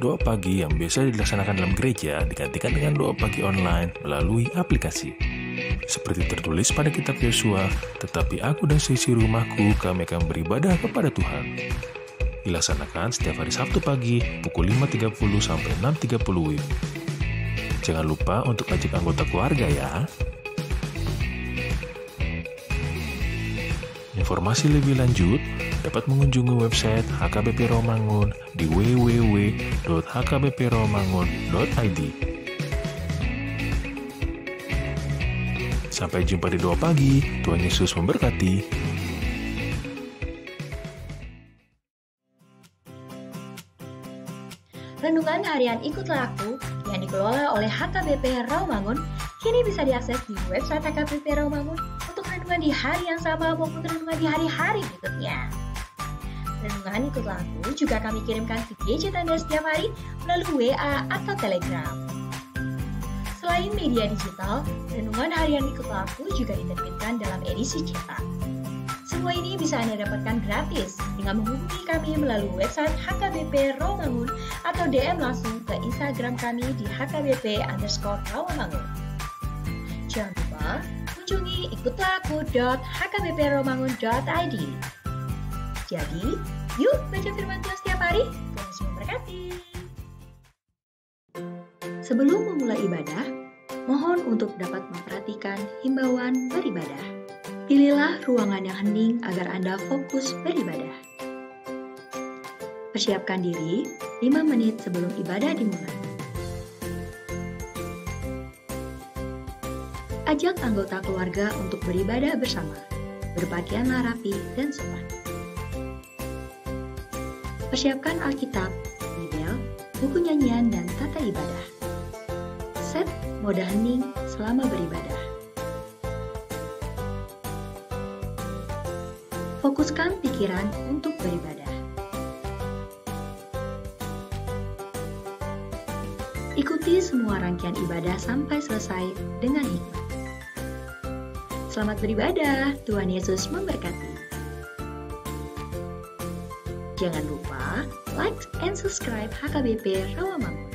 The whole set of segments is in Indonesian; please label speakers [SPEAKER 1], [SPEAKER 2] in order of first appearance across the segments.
[SPEAKER 1] doa pagi yang biasa dilaksanakan dalam gereja digantikan dengan doa pagi online melalui aplikasi. Seperti tertulis pada kitab Yosua, tetapi aku dan seisi rumahku kami akan beribadah kepada Tuhan. Dilaksanakan setiap hari Sabtu pagi pukul 5.30 sampai 6.30 WIB. Jangan lupa untuk ajak anggota keluarga ya. Informasi lebih lanjut dapat mengunjungi website HKBP Rawamangun di www.hkbprawamangun.id. Sampai jumpa di doa pagi. Tuhan Yesus memberkati.
[SPEAKER 2] Renungan harian Ikutlah Aku yang dikelola oleh HKBP Rawamangun kini bisa diakses di website HKBP Rawamangun untuk renungan di hari yang sama maupun renungan di hari-hari berikutnya. Renungan Ikutlah Aku juga kami kirimkan ke gadget Anda setiap hari melalui WA atau Telegram. Selain media digital, renungan harian Ikutlah Aku juga diterbitkan dalam edisi cetak. Semua ini bisa Anda dapatkan gratis dengan menghubungi kami melalui website HKBP Rawamangun atau DM langsung ke Instagram kami di hkbp_rawamangun. Jangan lupa kunjungi ikutlahku.hkbprawamangun.id. Jadi, yuk baca firman Tuhan setiap hari. Tuhan Yesus memberkati. Sebelum memulai ibadah, mohon untuk dapat memperhatikan himbauan beribadah. Pilihlah ruangan yang hening agar Anda fokus beribadah. Persiapkan diri 5 menit sebelum ibadah dimulai. Ajak anggota keluarga untuk beribadah bersama. Berpakaianlah rapi dan sopan. Persiapkan Alkitab, Bibel, buku nyanyian, dan tata ibadah. Set mode hening selama beribadah. Fokuskan pikiran untuk beribadah. Ikuti semua rangkaian ibadah sampai selesai dengan hikmat. Selamat beribadah, Tuhan Yesus memberkati. Jangan lupa like and subscribe HKBP Rawamangun.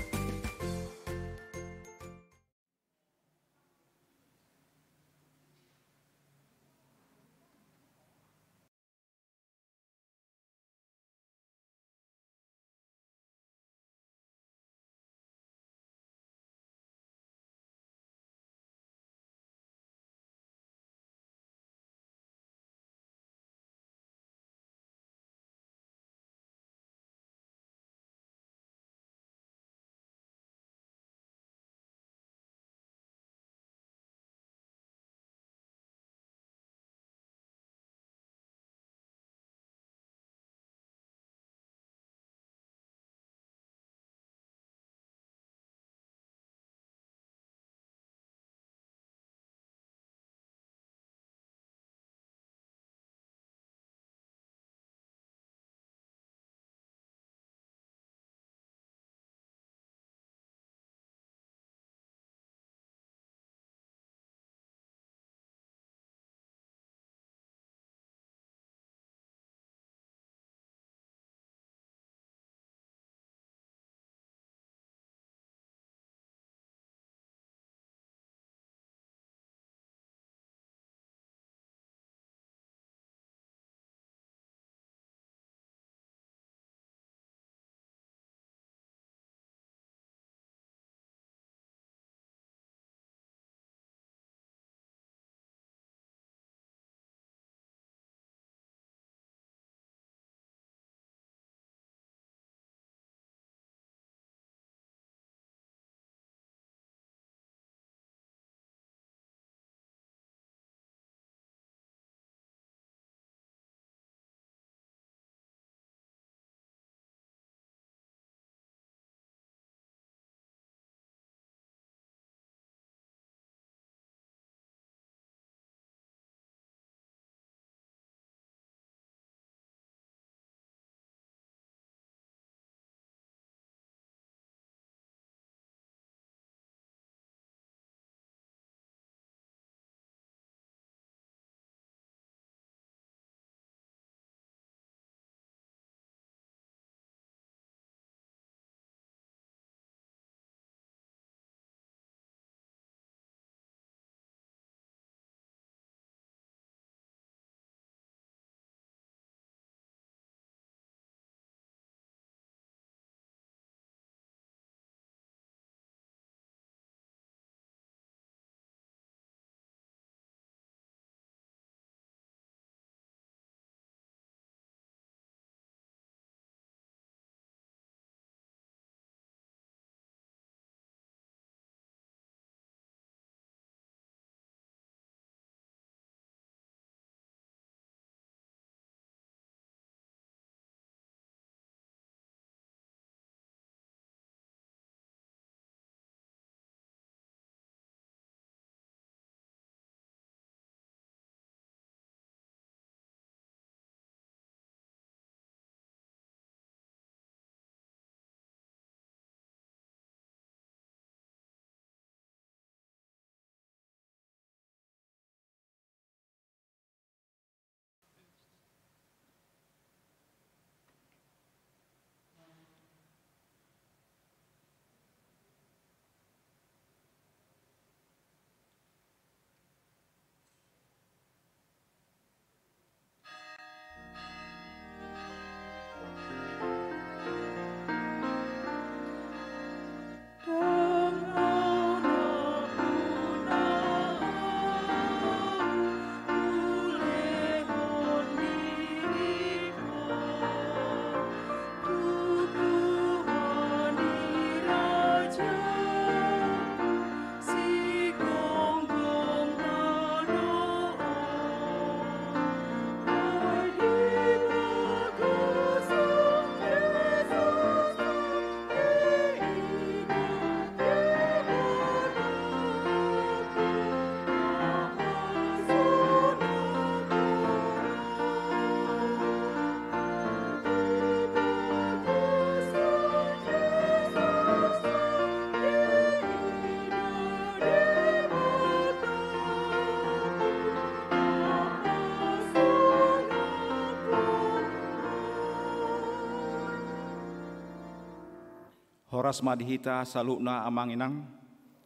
[SPEAKER 3] Oras madihita salukna amanginang,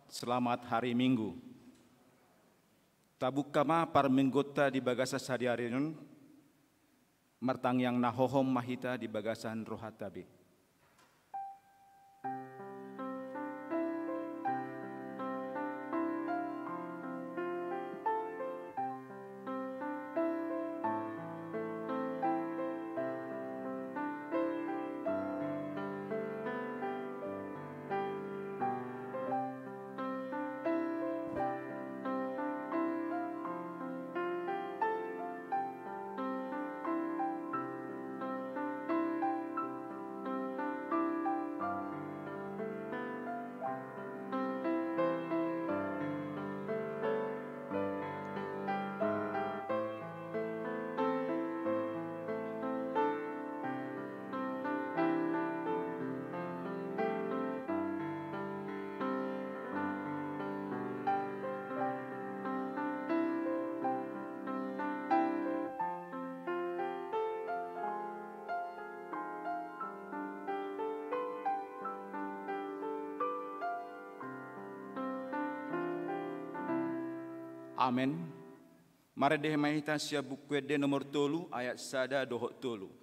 [SPEAKER 3] selamat hari Minggu. Tabuk kama par minggota di bagasa sadiarinun, martang yang nahohom mahita di bagasan rohatabi. Amen. Mari deh mahita sia buku de nomor 3 ayat sada dohok 3.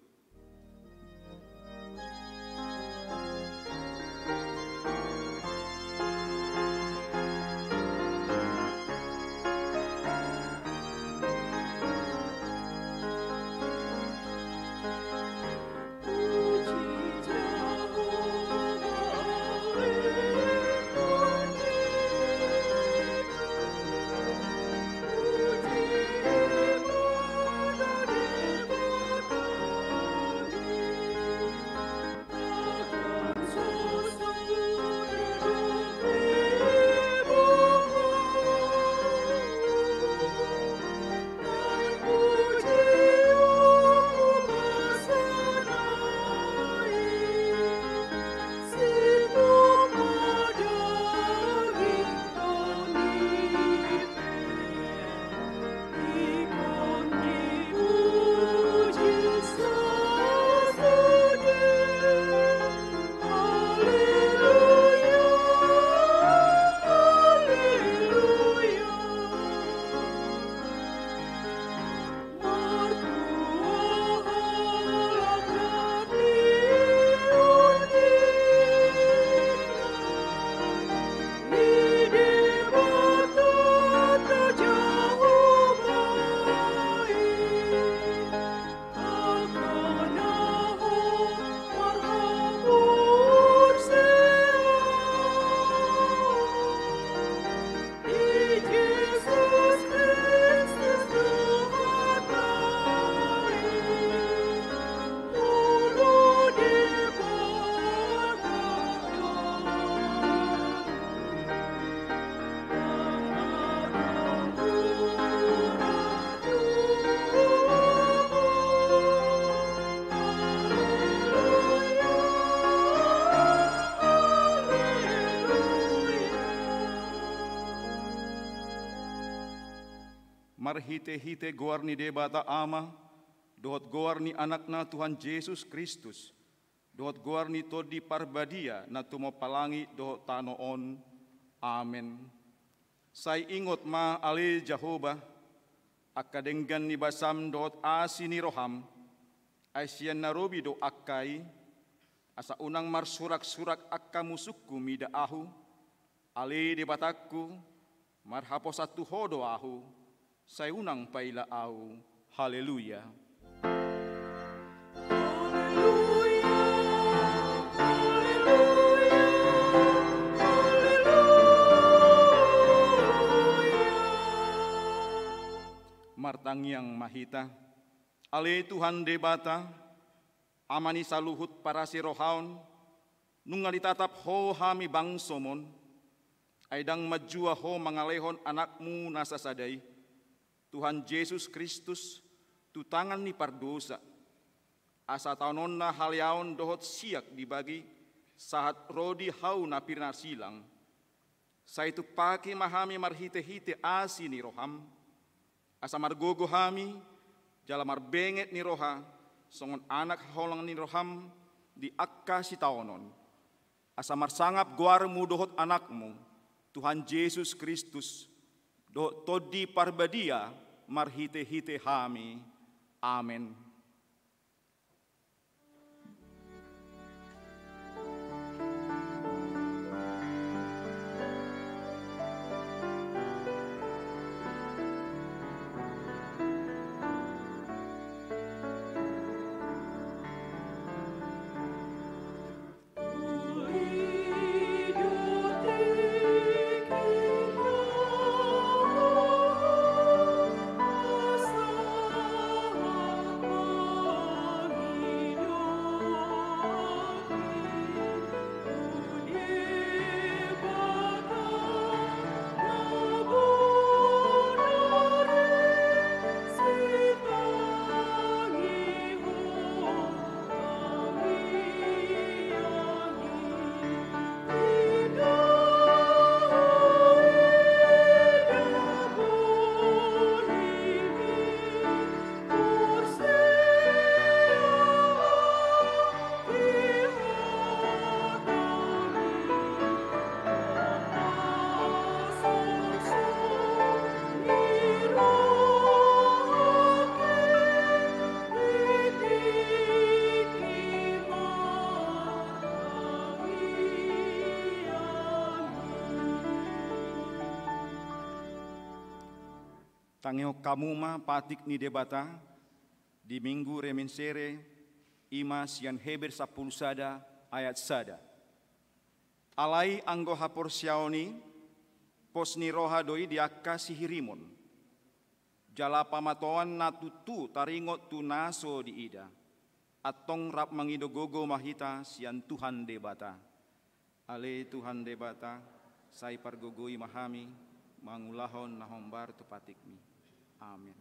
[SPEAKER 3] Marhite-hite goarni debata ama, dohot goarni anakna Tuhan Yesus Kristus, dohot goarni todi parbadia na tumo palangi dohot tanoon. Amen. Say ingot ma ale Jehovah, akadenggan ni basam dohot asi ni roham, ay siyan narobi do akay, asa unang marsurak-surak akka musukku mida ahu, ale debatakku, marhapos atu hodo ahu, say unang paila au. Haleluya. Martang yang mahita, ale Tuhan debata, amani saluhut para si rohaon, nungali tatap ho hami bangsomon, aidang majua ho mangalehon anakmu nasasadai, Tuhan Yesus Kristus, tu tangan ni pardosa, asa taunon na haliaon dohot siak dibagi, saat rodi hau na pirna silang, sa itu paki mahami marhite-hite asi ni roham, asa margogo hami, jala marbenget ni roha, songon anak holang ni roham, di akka si taunon, asamar sangap guarmu dohot anakmu, Tuhan Yesus Kristus, dohot todi parbadia, marhite-hite hami. Amen. Tangeo kamuma patik ni debata, di minggu remensere, ima sian heber 10 sada ayat sada. Alai anggo hapor siaoni, pos ni roha doi diaka sihirimon. Jala pamatoan natutu taringot tu naso di ida. Atong rap mangido gogo mahita sian Tuhan debata. Ale Tuhan debata, sai pargogoi mahami, mangulahon nahombar tu patikmi. Amin.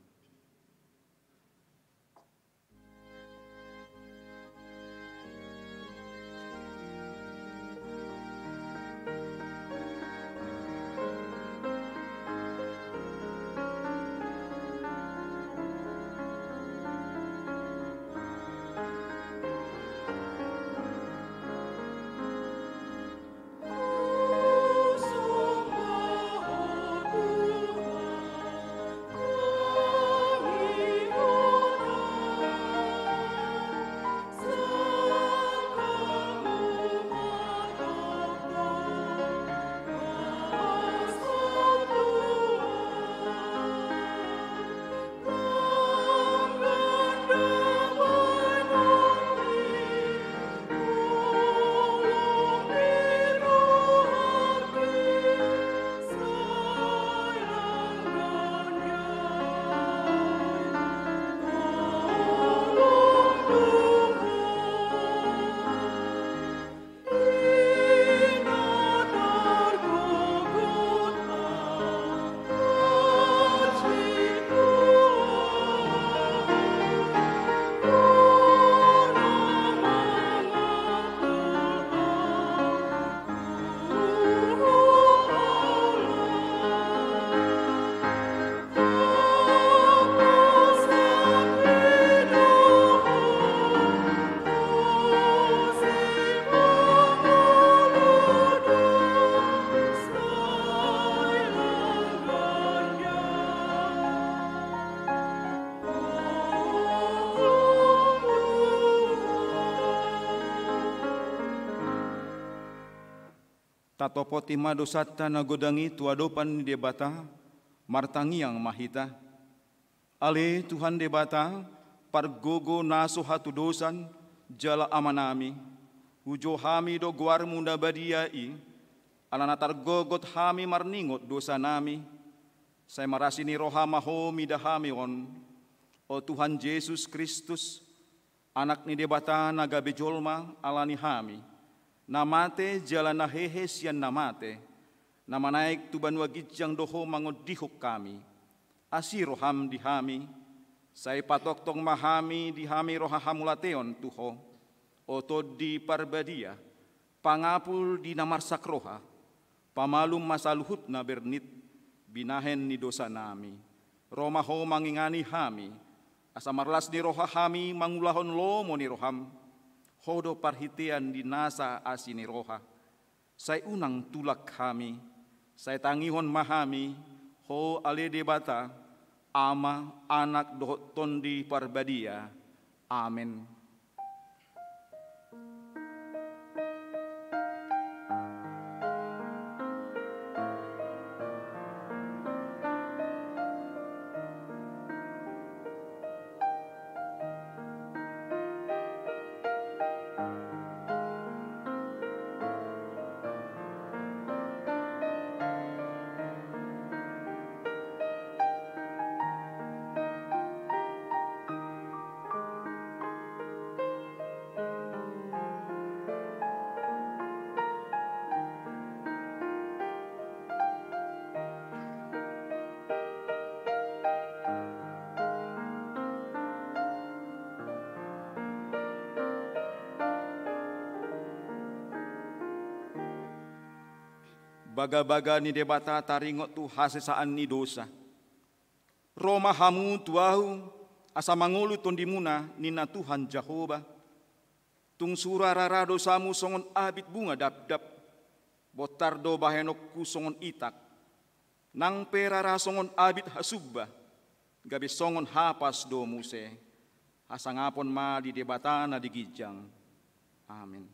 [SPEAKER 3] Tatopo tima dosata nagodangi tuadopan debata, martangi yang mahita. Ale Tuhan debata, pargogo naso hatu dosan, jala amanami, ujo hami do guar munda badiai, alana targogot hami marningot dosa nami, saya marasini rohama ho midahami on, o Tuhan Yesus Kristus, anak ni debata naga bejolma alani hami, namate jalan hehe sian namate, nama naik tuban wagijang doho mangodihuk kami, asi roham dihami, saya patok tong mahami dihami roha hamulateon tuho, oto di parbadia, pangapul di namar sakroha, pamalum masaluhut na bernit, binahen ni dosa nami, romaho mangingani hami, asamarlas ni roha hami mangulahon lomo ni roham, hodo parhitian di nasa asini roha, Saya unang tulak kami, saya tangihon mahami, ho ale debata, ama anak dohot tondi parbadia. Amen. Baga-baga ni debata taringot tu hasesaan ni dosa. Roma hamu tuahu asa mangulu tondimuna nina Tuhan Jehovah. Tung surarara dosamu songon abit bunga dap-dap. Botardo bahenokku songon itak. Nang perara songon abit hasubba. Gabi songon hapas do muse. Asangapon ma di debata na digijang. Amin.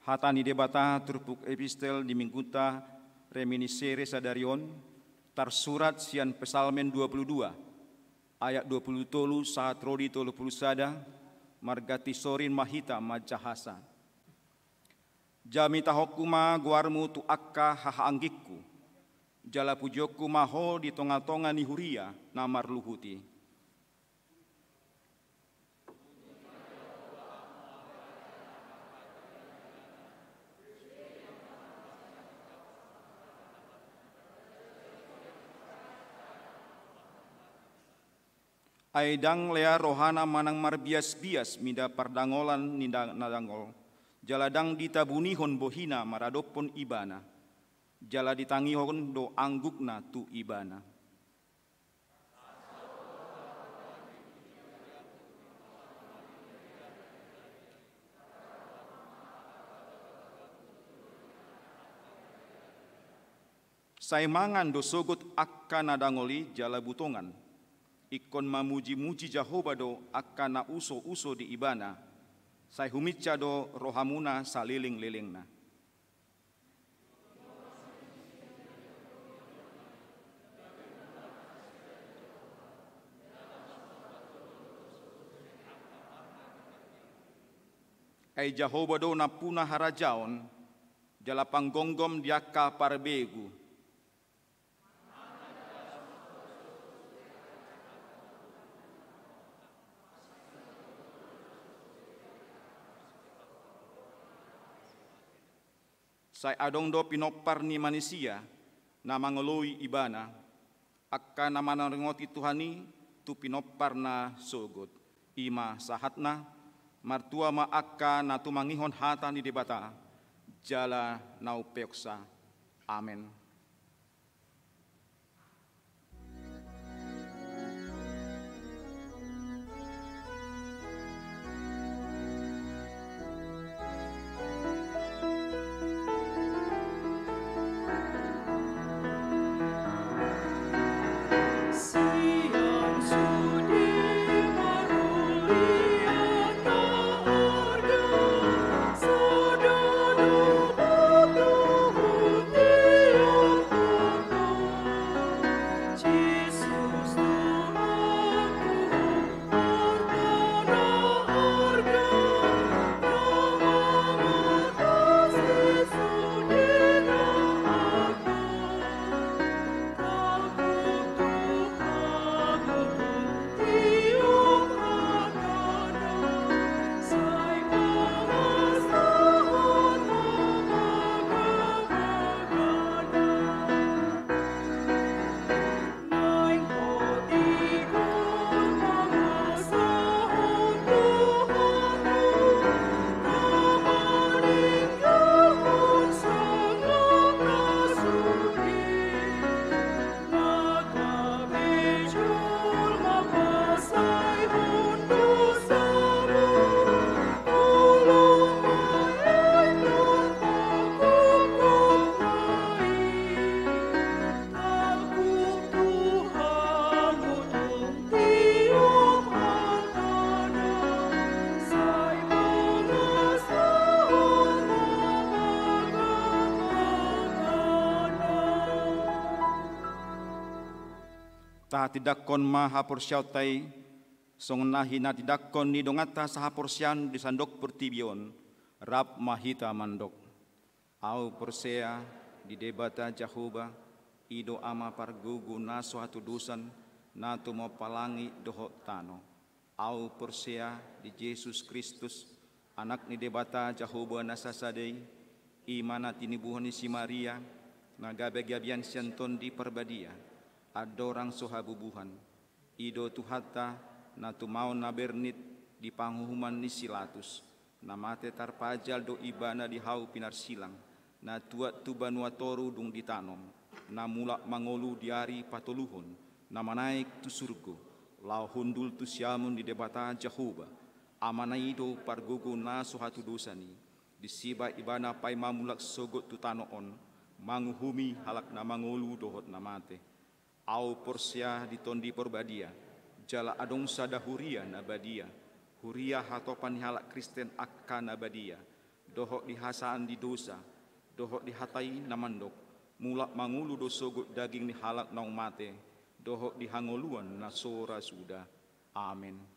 [SPEAKER 3] Hatani debata turpuk epistel di mingguta reminiscere sadarion tarsurat sian pesalmen 22 ayat 20 tolu saat rodi tolu puluh sada margati sorin mahita majahasa. Jami tahokuma guarmu tu akka haha anggikku jala pujokku maho di tonga-tonga ni huria namar luhuti. Aidang lea rohana manang marbias-bias mida pardangolan ninda nadangol. Jaladang ditabunihon bohina maradopon ibana. Jala ditangihon do anggukna tu ibana. Saimangan do sogot akka nadangoli jala butongan. Ikon mamuji-muji Jehovah do akana uso-uso di ibana. Sai humica do rohamuna saliling-lilingna. Ai Jehovah do napuna harajaon jala panggonggom diaka parbegu. Sai adong do pinopar ni manusia na mangeloi ibana akka na manarengoti Tuhani tu pinopar na sogot ima sahatna martua ma akka na tumangihon hata ni debata jala nau peoksa. Amen.
[SPEAKER 4] Thank you.
[SPEAKER 3] ta tidakon maha porsyautai songnahi na tidakon ni dongata saha porsyan di sandok pertibion rap mahita mandok au persea di debata Jahoba ido ama pargugu na suatu dusan na tumo palangi dohot tano au persea di Yesus Kristus anak ni debata Jahoba nasasadei imana tinibuhon si Maria nagabegabian sianton di perbadia adorang sohabubuhan ido tuhata na tumau na bernit di panghuman ni Silatus na mate tarpajal do ibana di hau pinar silang na tuat tu banua toru dung ditanom na mulak mangolu diari patoluhon na manaik tu surgo lau hundul tu siamun di debata Jahoba amanaido pargugu na suhatu dosani disiba ibana pai mamulak sogot tu tanoon manguhumi halak na mangolu dohot na mate au porsia di tondi porbadia jala adong sada huria na badia huria hatopan halak Kristen akka na badia dohok dihasaan di dosa dohok dihatai na mandok mulak mangulu do sogot daging ni halak naung mate dohok dihangoluan na sora sudah amin.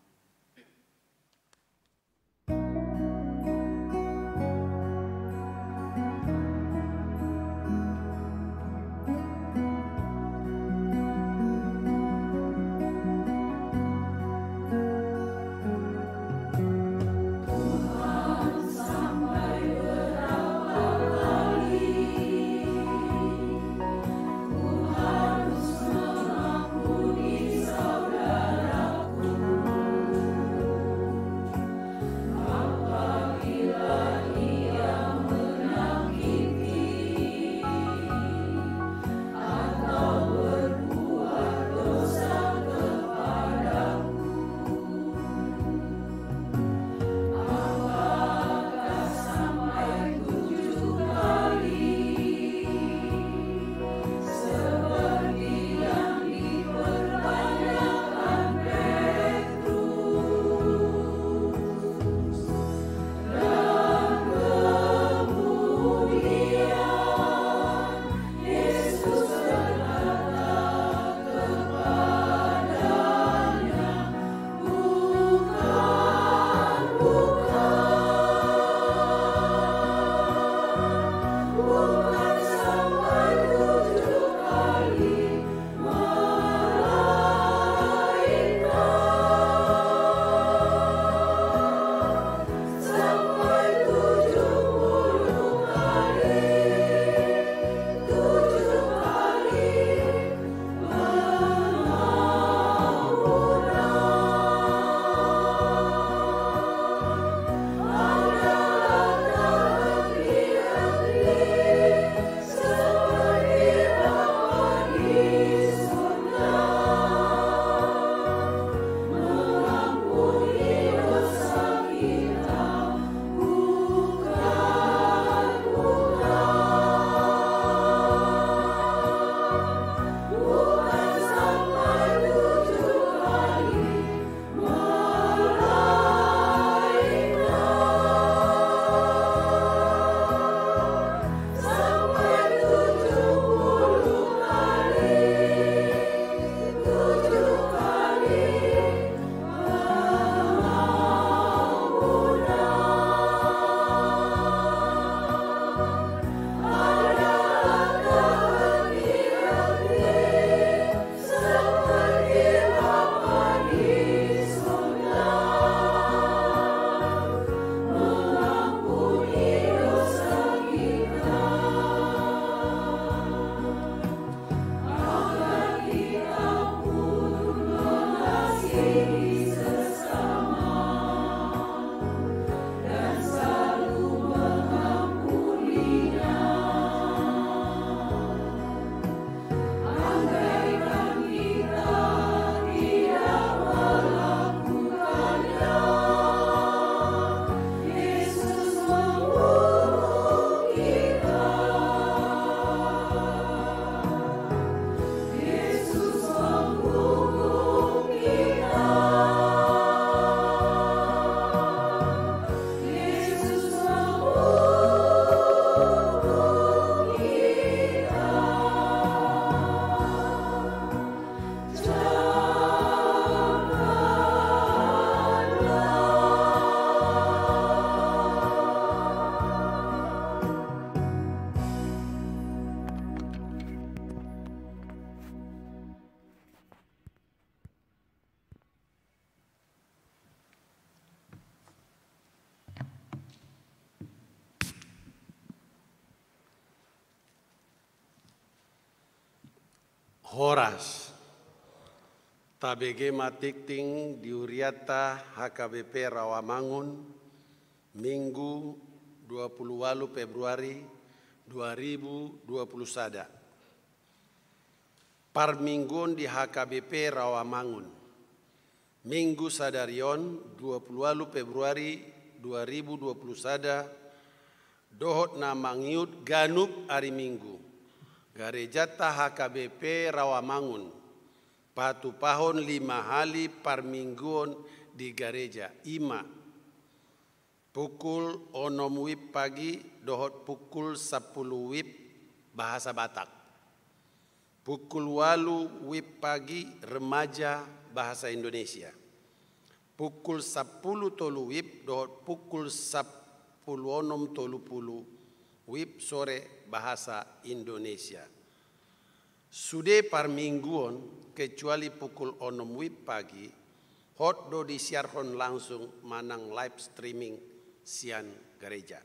[SPEAKER 4] Ku harus mengampuni saudaraku. Horas tabege matikting diuriata HKBP Rawamangun Minggu 28 Februari 2021. Parmingguon di HKBP Rawamangun Minggu sadarion 28 Februari 2021 dohot na mangiut ganup hari Minggu garejata HKBP Rawamangun patu pahon 5 hali parmingguon di gereja ima pukul 6 wib pagi dohot pukul 10 wib bahasa Batak, pukul 8 wib pagi remaja bahasa Indonesia, pukul 10 tolu wib dohot pukul 10 tolu wib sore bahasa Indonesia. Sude parmingguon kecuali pukul 6 wib pagi hot do disiarkan langsung manang live streaming sian gereja.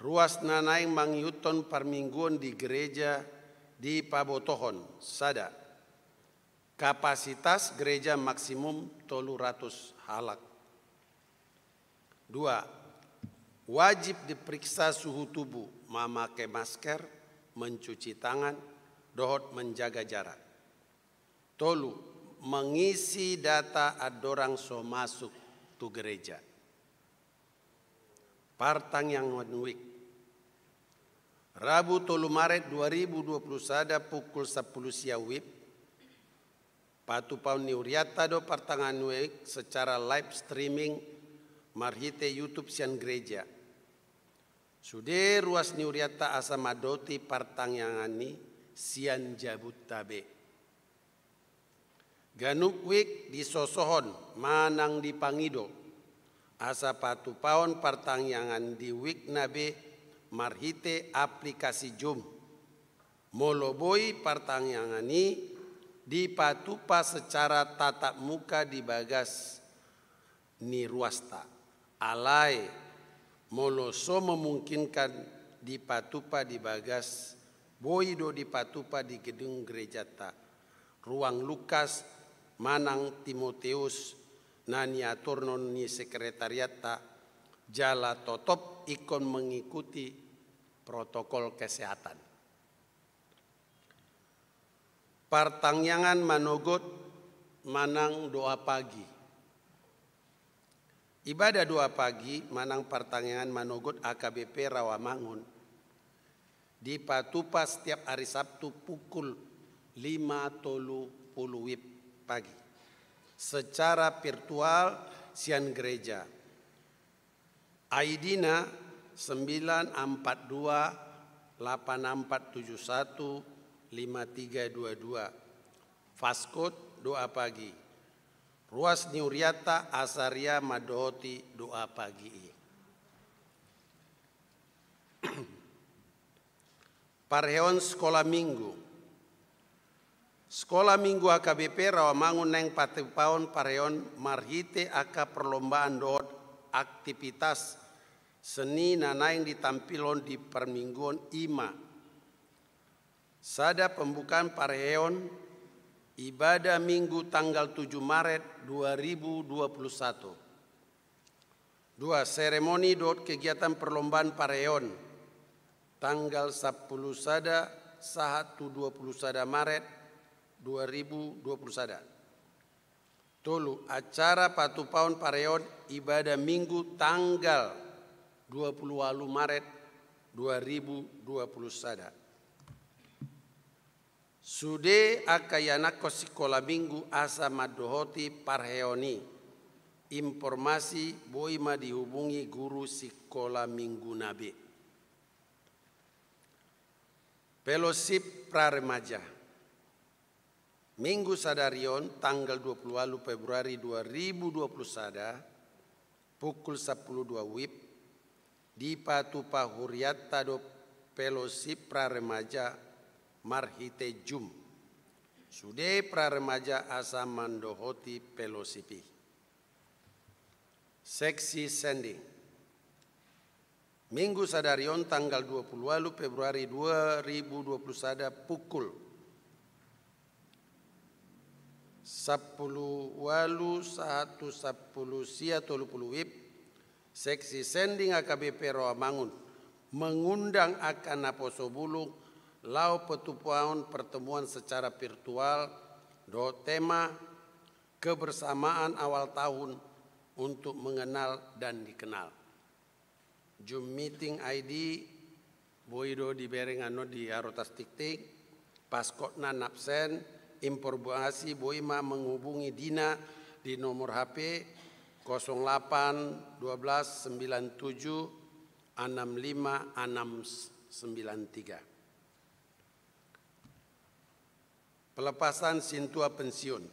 [SPEAKER 4] Ruas nanaing mangyuton parmingguon di gereja di Pabotohon sada. Kapasitas gereja maksimum 300 halak. 2. Wajib diperiksa suhu tubuh, memakai masker, mencuci tangan, dohot menjaga jarak. 3. Mengisi data adorang so masuk tu gereja. Partang yang week. Rabu 3 Maret 2021 pukul 10 siang wib. Patu paun niuriata do partangan week secara live streaming marhite YouTube sian gereja. Sude ruas niuriata asa madoti partangangani sian jabut tabe. Ganup week di Sosohon manang di Pangido. Asa patu paon partangyangan di week nabe marhite aplikasi Zoom. Moloboi partangyangani di patupa secara tatap muka di bagas ni ruasta. Alai moloso memungkinkan di patupa di bagas boido di patupa di gedung gereja ta. Ruang Lukas manang Timoteus naniatur non ni sekretariat ta jala totop ikon mengikuti protokol kesehatan. Partangyangan manogot manang doa pagi. Ibadah doa pagi manang partangyangan manogot AKBP Rawamangun di patupa setiap hari Sabtu pukul 5.30 wib pagi secara virtual sian gereja. ID-na 942 8471 5322. Faskot doa pagi. Ruas niuriata asaria madohoti doa pagi. Parheon sekolah minggu. Sekolah minggu AKBP Rawamangun neng patipaon parheon marhite aka perlombaan doot aktivitas seni nanaing ditampilon di permingguan ima. Sada pembukaan parheon ibadah minggu tanggal 7 Maret 2021. 2. Seremoni dot kegiatan perlombaan parheon tanggal 10 sada saat 20 sada Maret 2021. 3. Acara patupaon parheon ibadah minggu tanggal 20 Maret 2021. Sude akayana kosikola minggu asa madohoti parheoni. Informasi boima dihubungi guru sikola minggu nabe. Fellowship Praremaja. Minggu sadarion tanggal 28 Februari 2021 pukul 10.02 wib di Patupa Huriata do Fellowship Praremaja marhite Jum. Sude praremaja asa mandohoti pelosipi. Seksi sending. Minggu sadarion tanggal 20 Februari 2021 pukul sia 30 WIB seksi sending AKBP Rawamangun mengundang akan Naposo Bulung lau petupuan pertemuan secara virtual do tema kebersamaan awal tahun untuk mengenal dan dikenal. Zoom meeting ID boido di berengano di arotas tiktik paskotna napsen informasi boima menghubungi Dina di nomor HP 08 12 97 65 693. Pelepasan Sintua pensiun.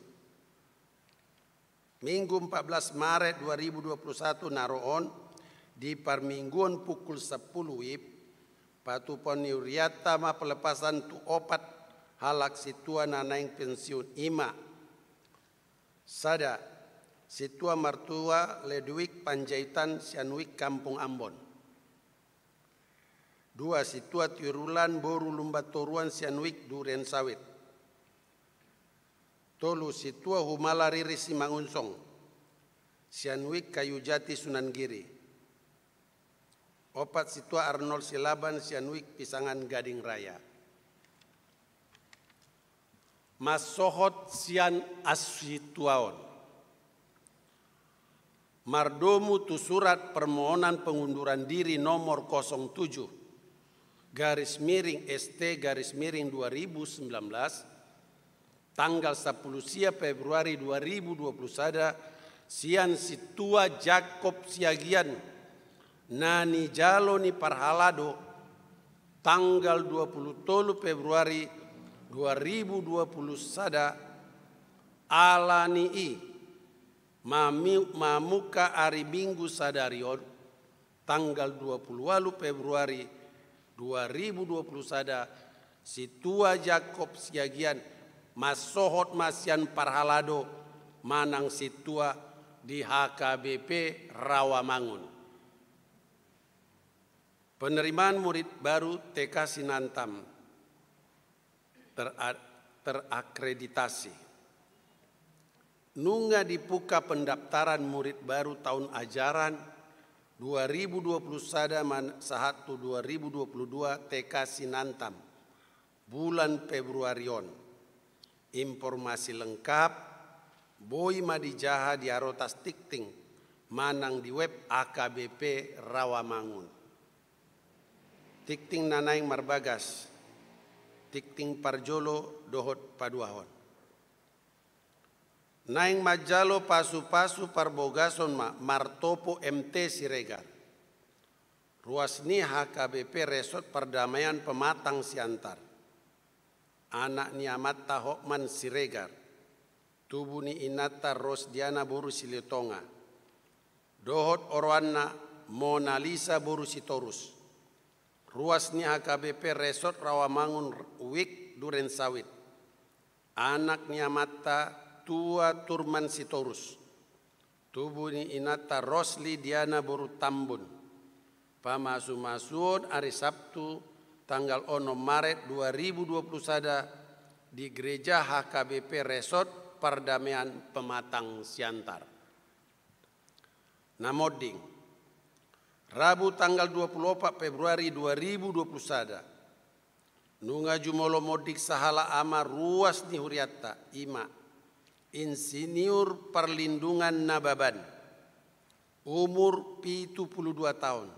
[SPEAKER 4] Minggu 14 Maret 2021 naroon di parmingguan pukul 10 WIB patupon niuriata ma pelepasan tu opat halak situa nanaing pensiun ima. Sada situa martua Ledwik Panjaitan Sianwik Kampung Ambon. Dua situa Tirulan Boru Lumbatoruan Sianwik Duren Sawit. Tolu situa Humala Riri Simangunsong Sianwik Kayu Jati Sunan Giri. Opat situa Arnold Silaban Sianwik Pisangan Gading Raya. Masohot sian asituaon. Mardomu tu surat permohonan pengunduran diri nomor 07 garis miring ST garis miring 2019 tanggal 10 Februari 2021 sian situa Jakob Siagian nani jaloni parhalado tanggal 23 Februari 2021 alani mamuka hari Minggu sadarion tanggal 28 Februari 2021 situa Jakob Siagian masohot masian parhalado manang situa di HKBP Rawamangun. Penerimaan murid baru TK Sinantam terakreditasi. Nunga dibuka pendaftaran murid baru tahun ajaran 2021-2022 TK Sinantam bulan Februarion. Informasi lengkap Boy Madijaha di arotas tikting manang di web AKBP Rawamangun. Tikting nanaing marbagas, tikting parjolo dohot paduahon. Naing majalo pasu-pasu parbogason martopo MT Siregar. Ruasni HKBP Resort Perdamaian Pematang Siantar. Anak niamat Hokman Siregar. Tubuh ni Inata Rosdiana Boru Siliotonga. Dohot Orwana Mona Lisa Boru Sitorus. Ruasni HKBP Resort Rawamangun Wik Duren Sawit. Anak niamata Tua Turman Sitorus. Tubuh ni Inata Rosli Diana Boru Tambun. Pamasu-masuon hari Sabtu tanggal 6 Maret 2021 di Gereja HKBP Resort Perdamaian Pematang Siantar. Namoding. Rabu tanggal 24 Februari 2021. Nunga jumolo modik sahala ama ruas ni huriata ima. Insinyur Perlindungan Nababan umur 72 tahun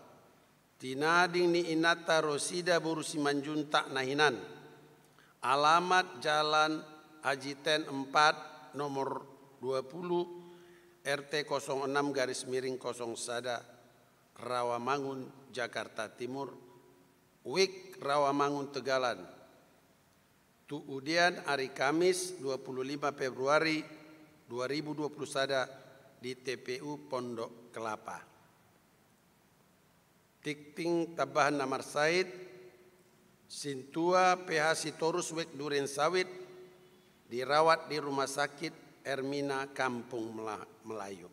[SPEAKER 4] tinading ni Inata Rosida Boru Simanjuntak Nahinan alamat Jalan Haji Ten 4 nomor 20 RT 06 garis miring 01 Rawamangun Jakarta Timur Wik Rawamangun Tegalan. Tuudian hari Kamis 25 Februari 2021 di TPU Pondok Kelapa. Tikting tambahan Namar Said Sintua PH Sitorus Wek Duren Sawit dirawat di Rumah Sakit Ermina Kampung Melayu.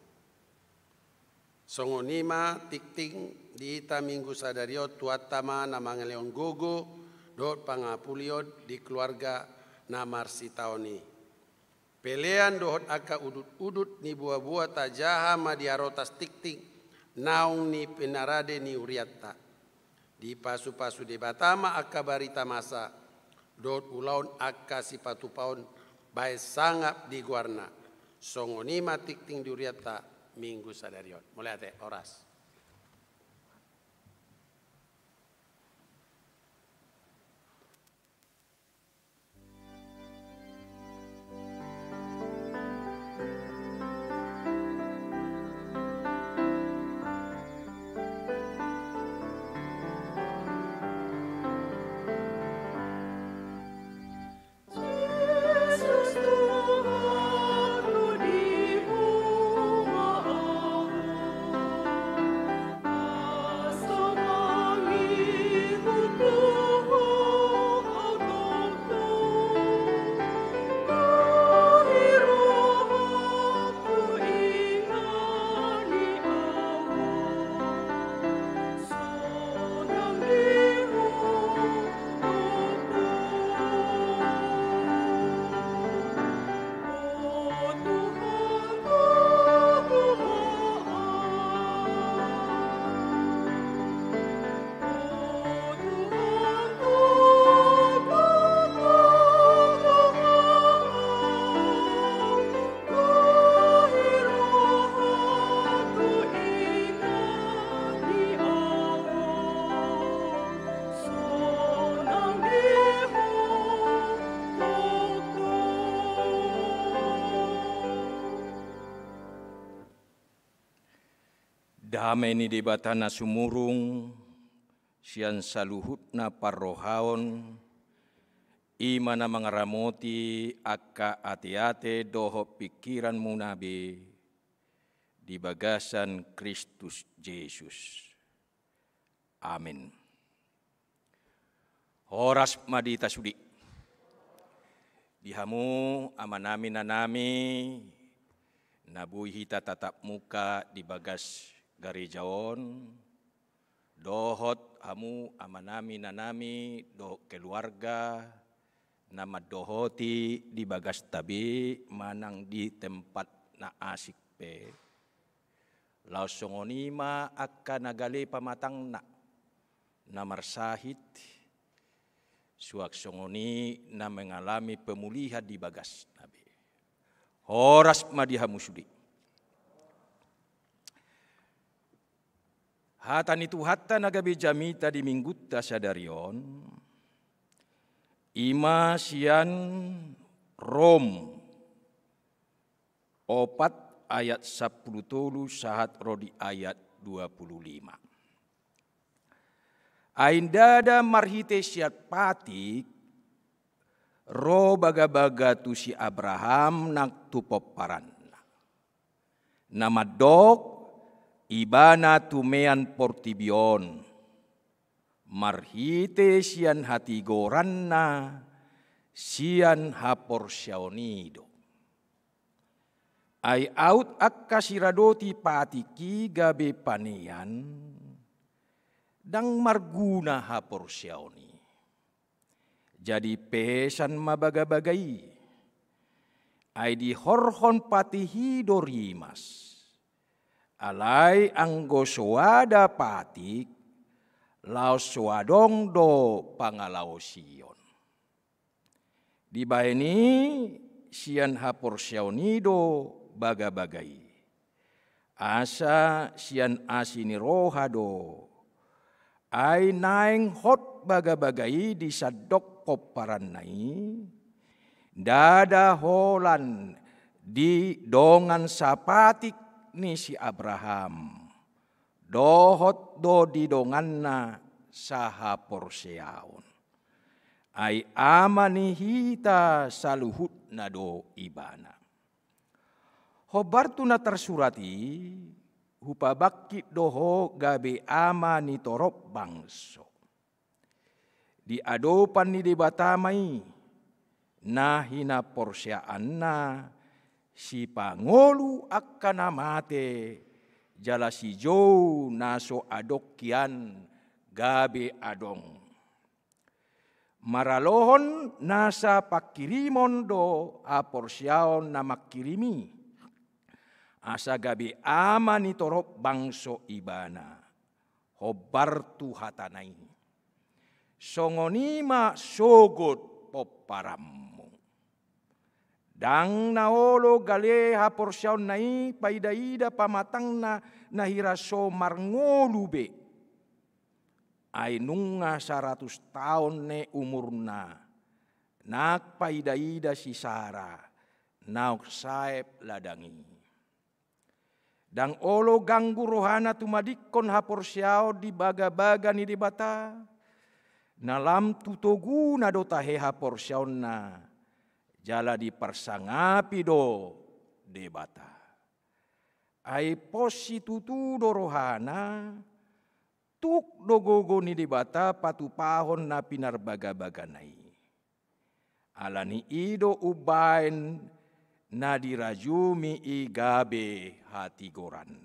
[SPEAKER 4] Songonima tikting di ita minggu sadario tuatama namangeleon gogo dot pangapulion di keluarga Namar Sitaoni. Pelean dohot aka udut-udut ni buah-buah tajaha madiarotas tik-tik naung ni penarade ni uriatta. Di pasu-pasu de batama aka barita masa dohot ulaun aka sipatu paun bae sangap di guarna. Songonima tik-tik di uriatta minggu sadarion. Mulai ate oras.
[SPEAKER 5] Damai ni debatana sumurung, sian saluhutna parrohaon, imana mangaramoti akka ate-ate doho pikiran munabe di bagasan Kristus Yesus. Amin. Horas madita sudi. Dihamu amanami nanami, nabuhi hita tatap muka di bagas Garijaon, dohot hamu amanami nanami do keluarga nama dohoti di bagas tabi manang di tempat na asik pe. Laos songonima akka nagale pamatang na marsahit suak songoni na mengalami pemulihan di bagas nabi. Horas madihamu sudi. Hatan itu hatta nagabe jamita di minggutta sadarion, ima sian Rom 4 ayat 10 sahat rodi ayat 25. Aindada marhite siat patik, ro baga-baga tu si Abraham nak tupoparan. Nama dok ibana tumean portibion, marhite sian hati goranna, sian hapor siaonido. Ai out akka siradoti patiki gabe panean, dang marguna hapor siaoni. Jadi pesan mabaga-bagai, ai di horhon patihi dorimas. Alai anggo soada patik, laos soadong do pangalao sion. Di baini sian hapor sionido baga-bagai. Asa sian asini rohado, ai naeng hot baga-bagai di sadok koparan nai, dada holan di dongan sapatik ni si Abraham, dohot do didonganna saha porseaon. Ai amani hita saluhut nado ibana. Hobartu na tersurati, hupabakki doho gabe amani torop bangso. Di adopan ni debatamai, nahina porseaanna, si pangolu akan amate jala si jou naso adok kian gabe adong. Maralohon nasa pakirimon do aporsiaon na makirimi. Asa gabi amani torop bangso ibana. Hobartu hatanai. Songonima sogot poparamu. Dang naolo gale haporsiaon nai paidaida pamatang na nahiraso marngolube. Ay nunga 100 tahun ne umurna. Nak paidaida si Sara. Nauk saep ladangi. Dang olo ganggu rohana tumadikon haporsiao di baga-baga ni debata. Nalam tutogu na do tahe haporsiao na. Jala di persangapi do debata. Ay posi tutu do rohana. Tuk dogogo ni debata patupahon na pinarbaga-baga nai. Alani ido ubain na dirajumi igabe hati goran.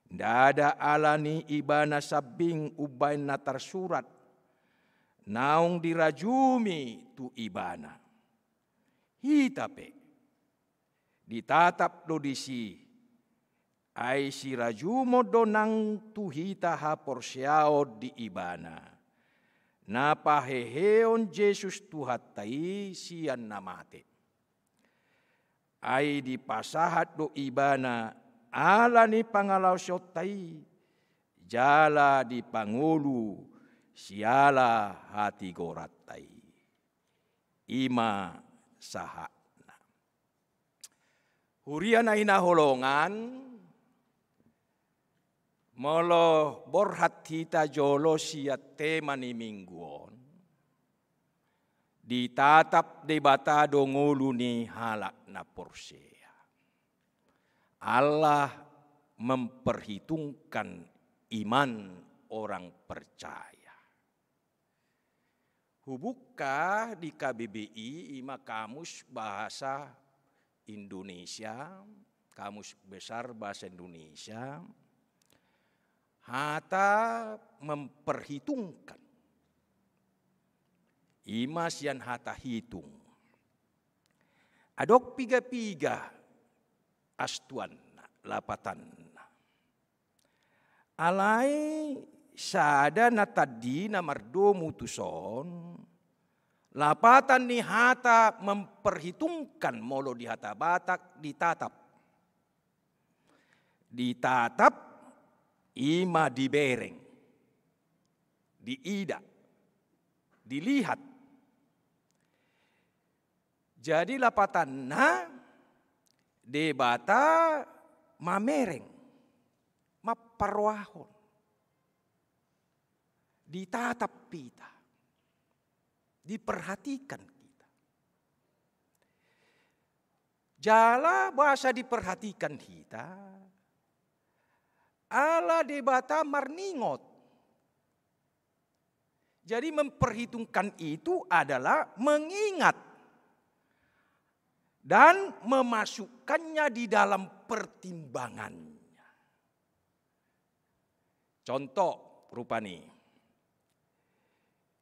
[SPEAKER 5] Dada alani ibana sabing ubain na tersurat. Naung dirajumi tu ibana. Hitape. Ditatap do disi. Ai si rajumo donang tuhita haporsiao di ibana. Napaheheon Yesus tuhatai sian namate. Ai di pasahat do ibana ala ni pangalaw sotai. Jala di pangulu siala hati goratai. Ima sahana. Hurian ay naholongan. Molo borhat hita jolo siya tema ni mingguon. Ditatap debata dongulu ni halak na porsea. Allah memperhitungkan iman orang percaya. Hubukah di KBBI ima kamus bahasa Indonesia, kamus besar bahasa Indonesia, hata memperhitungkan. Ima sian hata hitung. Adok piga-piga astuan lapatan. Alai sada na tadi na mardo mutuson. Lapatan ni hata memperhitungkan molo di hata Batak ditatap. Ditatap ima dibereng, diida, dilihat. Jadi lapatanna debata mamereng, maparwahon, ditatap kita, diperhatikan kita. Jala bahasa diperhatikan kita. Ala debata marningot. Jadi memperhitungkan itu adalah mengingat dan memasukkannya di dalam pertimbangannya. Contoh rupani.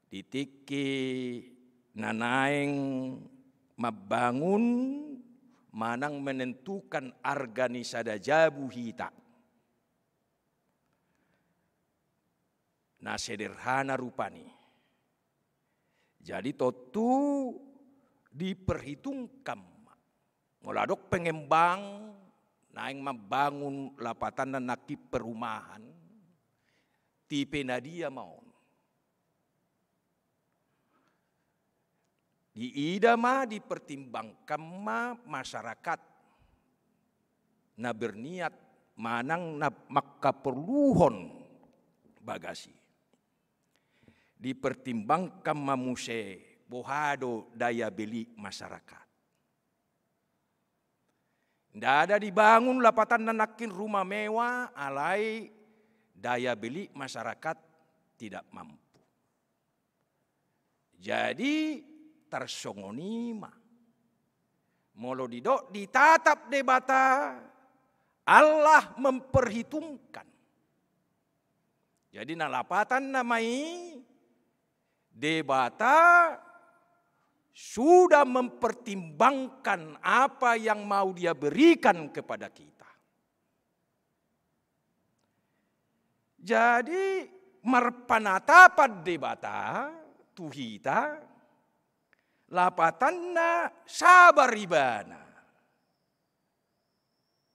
[SPEAKER 5] Ditiki nanaeng mabangun manang menentukan organisada jabu hita. Nah sederhana rupani. Jadi totu diperhitungkan. Muladok pengembang naing membangun lapatan dan nakip perumahan. Tipe nadia mau. Di ida mah dipertimbangkan mah masyarakat. Na berniat manang na makaperluhon bagasi. Dipertimbangkan mamuse bohado daya beli masyarakat. Tidak ada dibangun lapatan nanakin rumah mewah alai daya beli masyarakat tidak mampu. Jadi tersongonima. Molo didok ditatap debata Allah memperhitungkan. Jadi nalapatan namai Debata sudah mempertimbangkan apa yang mau dia berikan kepada kita. Jadi marpanatapat debata tuhita lapatanna sabar ibana.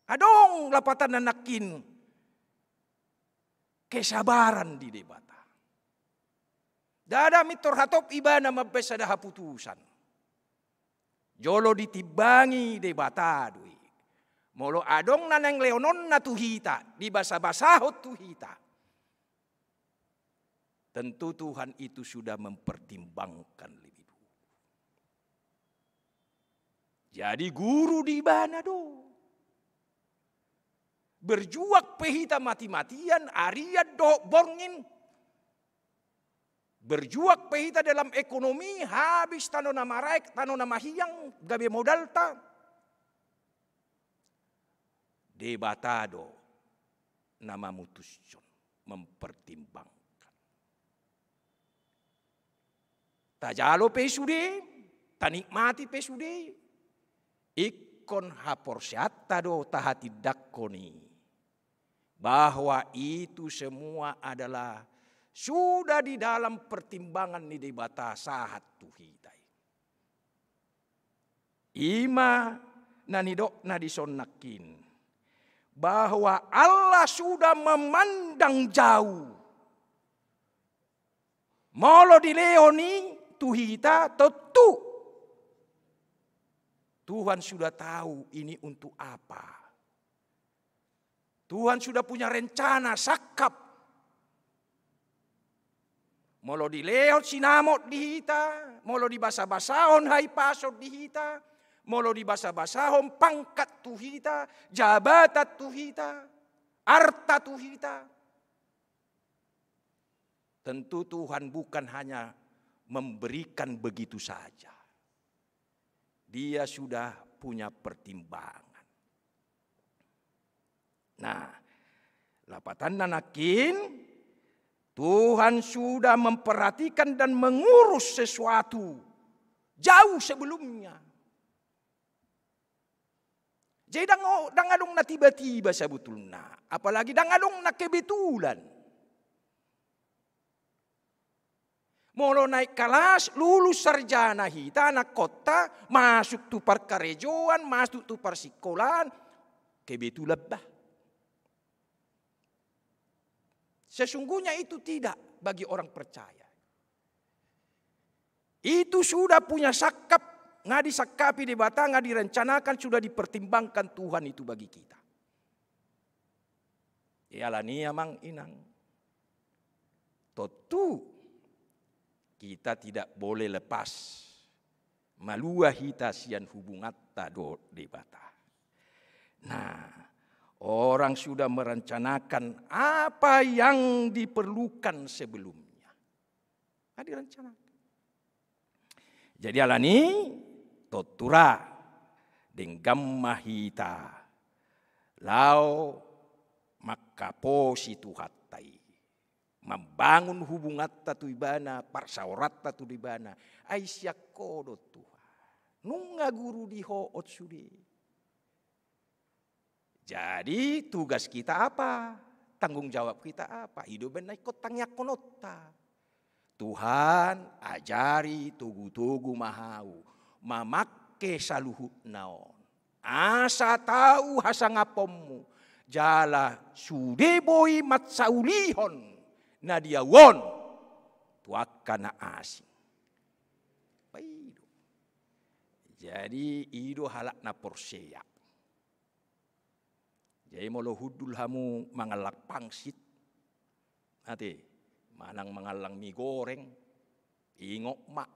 [SPEAKER 5] Adong lapatan nakin kesabaran di debata. Dada mitor hatop ibana mabesada haputusan. Jolo ditibangi debata dui. Molo adong naneng leonon na tuhita di basa-basahot tuhita. Tentu Tuhan itu sudah mempertimbangkan lebih dulu. Jadi guru di mana do? Berjuang pehita mati-matian, ariat do borngin. Berjuang pehita dalam ekonomi, habis tano nama raik, tano nama hiang, gabe modal ta. Debatado, nama mutusjon, mempertimbangkan. Tajalo pesude, tanikmati pesude, ikon haporsyata do tahati dakoni. Bahwa itu semua adalah sudah di dalam pertimbangan ni debata sahat tuhitai. Ima nanidok nadisonakin bahwa Allah sudah memandang jauh. Molo di leoni tuhita tentu Tuhan sudah tahu ini untuk apa. Tuhan sudah punya rencana sakap. Molo di leot sinamot dihita, molo di basa-basahon hai pasot dihita, molo di basa-basahon pangkat tuhita, jabatan tuhita, arta tuhita. Tentu Tuhan bukan hanya memberikan begitu saja. Dia sudah punya pertimbangan. Nah, lapatan nanakin, Tuhan sudah memperhatikan dan mengurus sesuatu jauh sebelumnya. Jadi dangadong na tiba-tiba sebetulnya, apalagi dangadong na kebetulan. Molo naik kelas, lulus sarjana hita, anak kota, masuk tu perkarejoan, masuk tu persikolahan, kebetulan bah. Sesungguhnya itu tidak bagi orang percaya. Itu sudah punya sakap, nggak disakapi di batang, nggak direncanakan, sudah dipertimbangkan Tuhan itu bagi kita. Ialah nia mang inang. Tentu kita tidak boleh lepas malua hita sian hubungatta do debata. Nah, orang sudah merencanakan apa yang diperlukan sebelumnya. Nah, direncanakan. Jadi alani totura denggam mahita lau makaposi tuhatai. Membangun hubungan tatu ibana, parsaurat tatu ibana. Aisyah kodo Tuhan. Nunga guru dihoot sudi. Jadi tugas kita apa? Tanggung jawab kita apa? Hidup benai kotangnya konota. Tuhan ajari tugu-tugu mahau. Mamakke saluhut naon. Asa tahu hasa ngapommu. Jala sudeboi matsaulihon. Nadia won. Tuakana asing. Paido. Jadi ido halak na porseya. Jadi molo hudul hamu mangalak pangsit. Nanti manang mangalang mie goreng. Ingok mak.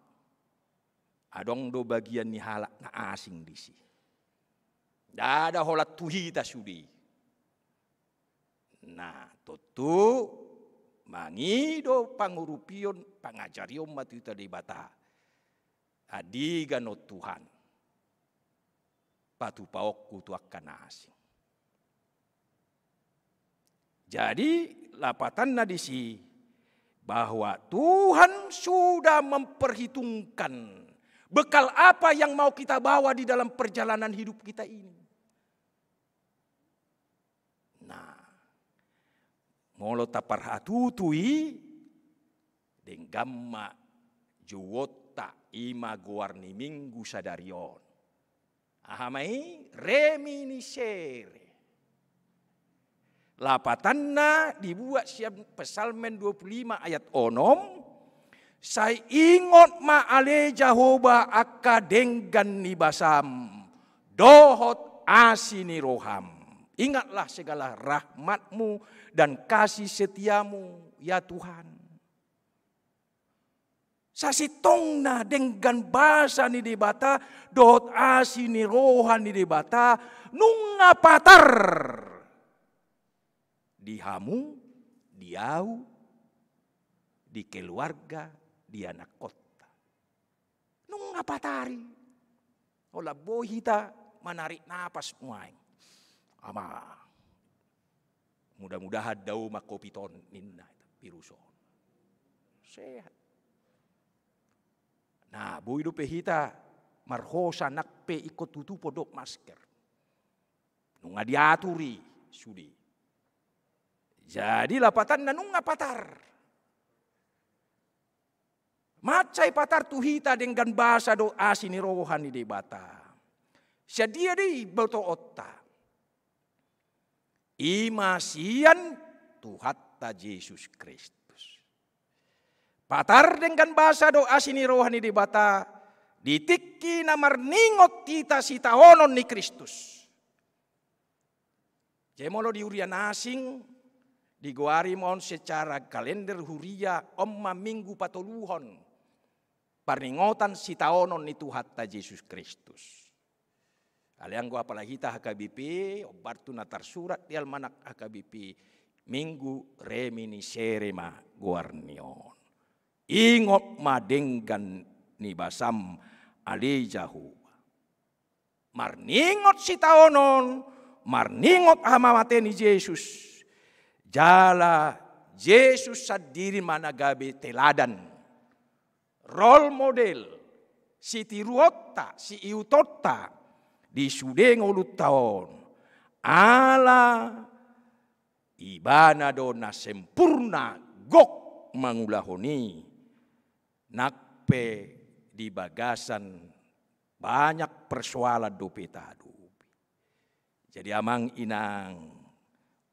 [SPEAKER 5] Adong do bagian ni halak na asing disi. Dada holat tuhita sudi. Nah tutu mangido pangurupion pangajarion matuita di bata. Adiga no Tuhan. Patu paokku tuakan asing. Jadi lapatan nadisi bahwa Tuhan Tuhan sudah memperhitungkan bekal apa yang mau kita bawa di dalam perjalanan hidup kita ini. Nah, molo taparhatutui denggamma juwotta ima guarni minggu sadarion. Ahamai reminiscere. Lapatanna dibuat siap Psalmen 25 ayat 6. Saya ingot ma'ale Jehovah akka denggan ni basam dohot asini roham. Ingatlah segala rahmatmu dan kasih setiamu ya Tuhan. Sasitongna denggan basa ni debata dohot asini rohan ni debata nunga patar. Di hamu, di au, di keluarga, di anak kota. Nung apatari. Ola bohita menarik napas muaing. Ama. Mudah-mudahan daw makopiton ninna piruson. Sehat. Nah, boy do pehita marhosa nakpe ikut tutupo dok masker. Nung diaturi sudi. Jadi lapatan nanung patar. Macai patar tuhita dengan bahasa doa sini rohani di bata. Sedia di beto otta. Imasian Tuhatta Yesus Kristus. Patar dengan bahasa doa sini rohani di bata. Ditiki namar ningot kita sitaonon ni Kristus. Jemolo di urian asing. Diguari mohon secara kalender huria omma minggu patoluhon. Paringotan si taonon ni Tuhatta Yesus Kristus. Aliang gua apalagi ta HKBP, obartu natar surat di almanak HKBP. Minggu reminiscere ma guarnion. Ingot madenggan ni basam ali Jehovah. Marningot si taonon, marningot hamamate ni Yesus. Jala Yesus sadiri managabe teladan. Role model. Si tiruotta, si iutotta. Di sudeng ulut taon. Ala ibana dona sempurna gok mangulahoni. Nakpe di bagasan banyak persoalan dopetadu. Jadi amang inang.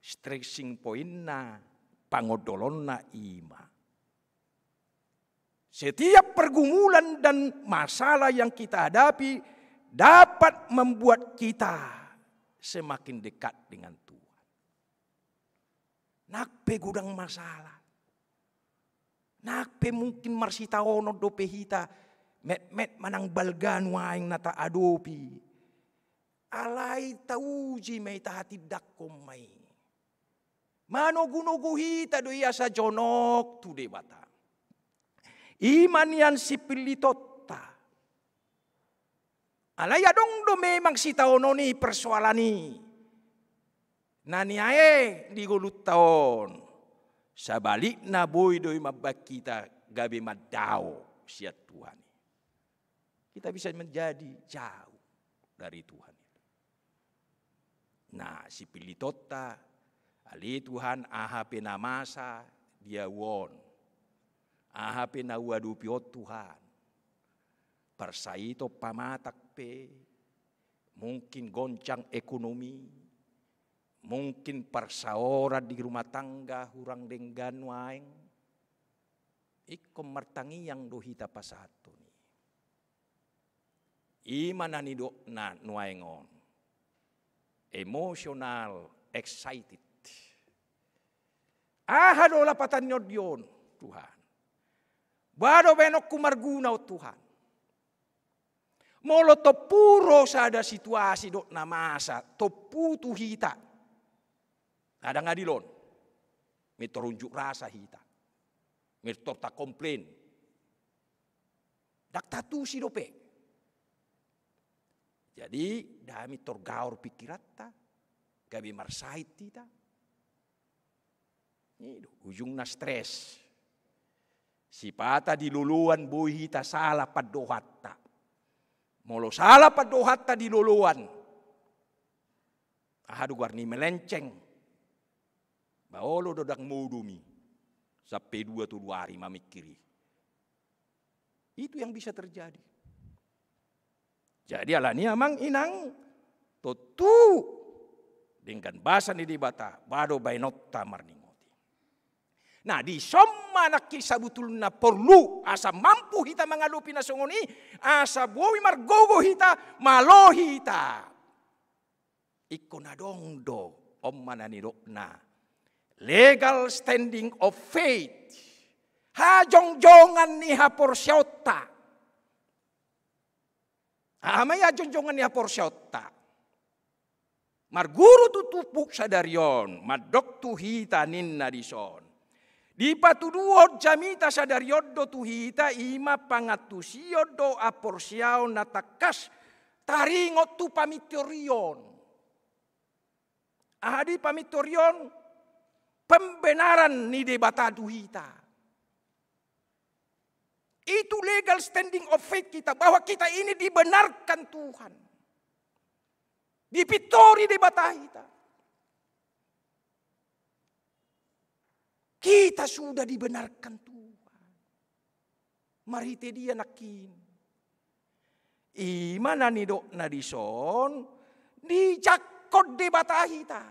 [SPEAKER 5] Stressing poinna, pangodolonna ima. Setiap pergumulan dan masalah yang kita hadapi dapat membuat kita semakin dekat dengan Tuhan. Nakpe gudang masalah. Nakpe mungkin marsitaono dope hita. Met manang balgan waing nata adopi. Alay tauji may tahatid dakkom may. Manogunugu hita do iya sa jonok tu debata. Iman yan si pilitotta. Alaya dong do memang si taono ni persoalan ni. Naniae di gulut taon. Sa balik na boy do'y mabak kita gabi madao siya Tuhan. Kita bisa menjadi jauh dari Tuhan. Nah si pilitotta. Ali Tuhan aha penamasa dia won. Aha penawadupiot Tuhan. Persaito pamatak pe. Mungkin goncang ekonomi. Mungkin persaora di rumah tangga hurang denggan waeng. Ikom martangi yang dohita pasato ni. Imanani do na nuaengon. Emosional, excited. Ahado lapatan nyo diyon, Tuhan. Bado benok kumarguna o Tuhan. Molo to puro sada situasi do na masa, to putu hita. Ada ngadilon. Mitorunjuk rasa hita. Mitorta komplain. Dak tatu si dope. Jadi dami torgaur pikirata. Gabi marsait kita. Ujung na stres. Sipata diluluan buhi hita salah padohatta. Molo salah padohatta diluluan. Ahadu guarni melenceng. Baolo dodang mudumi. Sampai 2 hari mamikiri. Itu yang bisa terjadi. Jadi alani amang inang totu dengan bahasa ni dibata bado bainotta marningoti. Nah di somma nak kisah butulna perlu asa mampu hita mengalupi nasongoni asa bowi margogo hita malohi hita. Iko nadongdo ommanani dokna legal standing of faith hajongjongan ni haporsyota. Amaya jonjongan ni haporsyota. Marguru tutupuk sadarion madok tuhita ninna dison. Di patuduo jamita sadariodo tuhita ima pangatusio aporsyao natakas taringot tu pamitorion. Ahadi pamitorion pembenaran ni debata tuhita. Itu legal standing of faith kita bahwa kita ini dibenarkan Tuhan. Dipitori debata kita. Kita sudah dibenarkan Tuhan. Marite dia nakin. Imana ni dok nadison di jakot debata kita.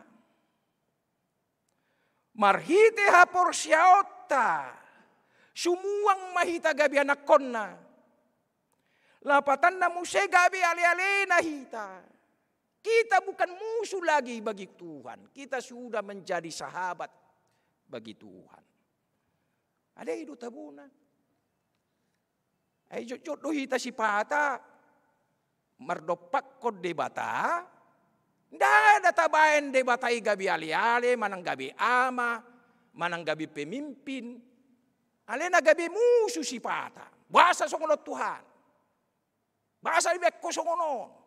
[SPEAKER 5] Marhite haporsyauta. Sumuang mahita gabi anak konna. Lapatan na muse gabi ale-ale na hita. Kita bukan musuh lagi bagi Tuhan. Kita sudah menjadi sahabat bagi Tuhan. Ada hidup tabuna. Ay jodoh hita si pata. Mardopak kod debata. Nda ada tabayan debatai gabi ale-ale. Manang gabi ama. Manang gabi pemimpin. Alena gabi musuh si pata. Bahasa songonot Tuhan. Bahasa ibekko songonon.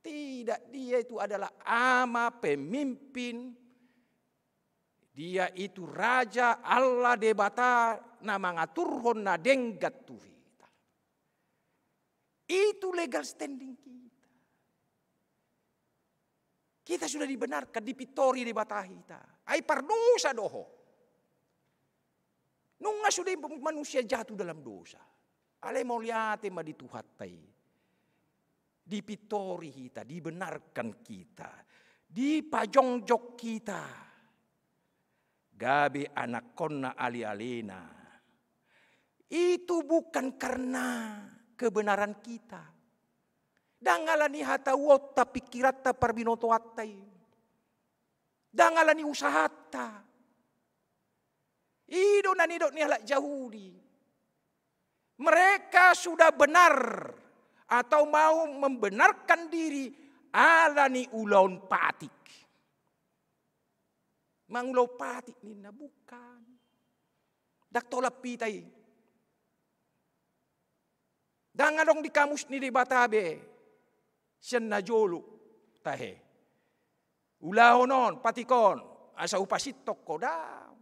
[SPEAKER 5] Tidak, dia itu adalah ama pemimpin. Dia itu raja Allah debata na mangaturhon na denggat tuhita. Itu legal standing kita. Kita sudah dibenarkan dipitori debata kita. Ai pardosa doho. Nunga sudah manusia jatuh dalam dosa. Ale mau lihat ma dituhatai. Dipitori kita, dibenarkan kita. Dipajongjok kita. Gabi anak konna ali-alena. Itu bukan karena kebenaran kita. Dangalani hatawota pikirata parbinoto attai. Dangalani usahata. Ido na nidok ni halak Yahudi. Mereka sudah benar atau mau membenarkan diri alani ulaun patik. Mangulau patik nina bukan. Dak tolap pitai. Dangadong di kamus ni di batabe. Siyan na jolo tahe. Ulahonon patikon asa upasitok ko daw.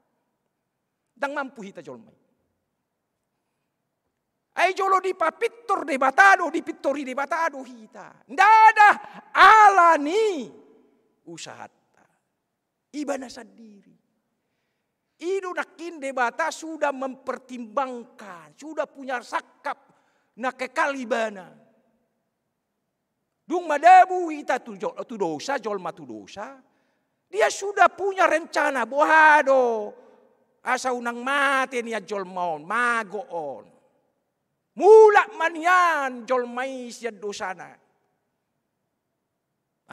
[SPEAKER 5] Dang mampu hita jolmay. Ay jolo di papitor de batado, di pittori de batado hita. Ndada alani usahat. Iba na sa diri. Ido nakin debata sudah mempertimbangkan. Sudah punya sakap na kekalibana. Dung madabu ita tu dosa, jolma tu dosa. Dia sudah punya rencana. Bohado. Asa unang mati niya jolmaon. Magoon. Mula man yan jolmay siya dosana.